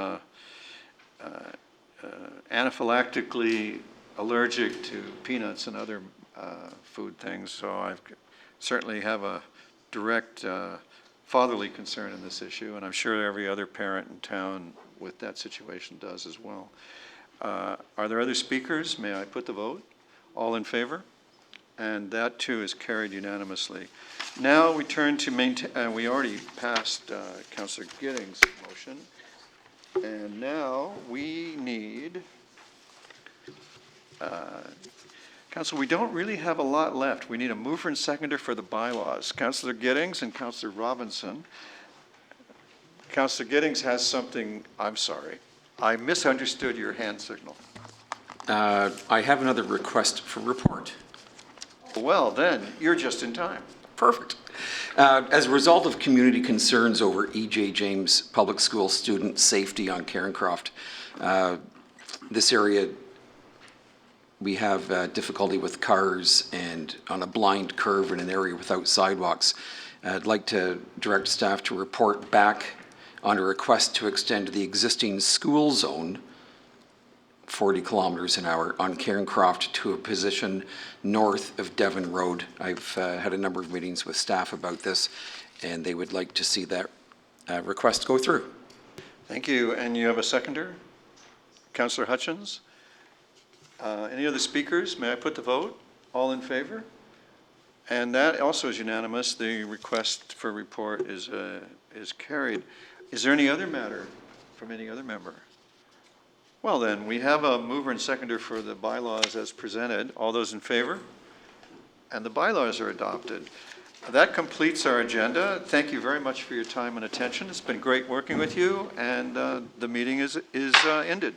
anaphylactically allergic to peanuts and other food things, so I certainly have a direct fatherly concern in this issue, and I'm sure every other parent in town with that situation does as well. Are there other speakers? May I put the vote? All in favor? And that too is carried unanimously. Now we turn to we already passed Councillor Giddings' motion, and now we need, Council, we don't really have a lot left. We need a mover and seconder for the bylaws. Councillor Giddings and Councillor Robinson. Councillor Giddings has something, I'm sorry, I misunderstood your hand signal. I have another request for report. Well, then, you're just in time. Perfect. As a result of community concerns over E.J. James Public School student safety on Cairncroft, this area, we have difficulty with cars and on a blind curve in an area without sidewalks. I'd like to direct staff to report back on a request to extend the existing school zone 40 kilometers an hour on Cairncroft to a position north of Devon Road. I've had a number of meetings with staff about this, and they would like to see that request go through. Thank you. And you have a seconder? Councillor Hutchins? Any other speakers? May I put the vote? All in favor? And that also is unanimous. The request for report is carried. Is there any other matter from any other member? Well then, we have a mover and seconder for the bylaws as presented. All those in favor? And the bylaws are adopted. That completes our agenda. Thank you very much for your time and attention. It's been great working with you, and the meeting is ended.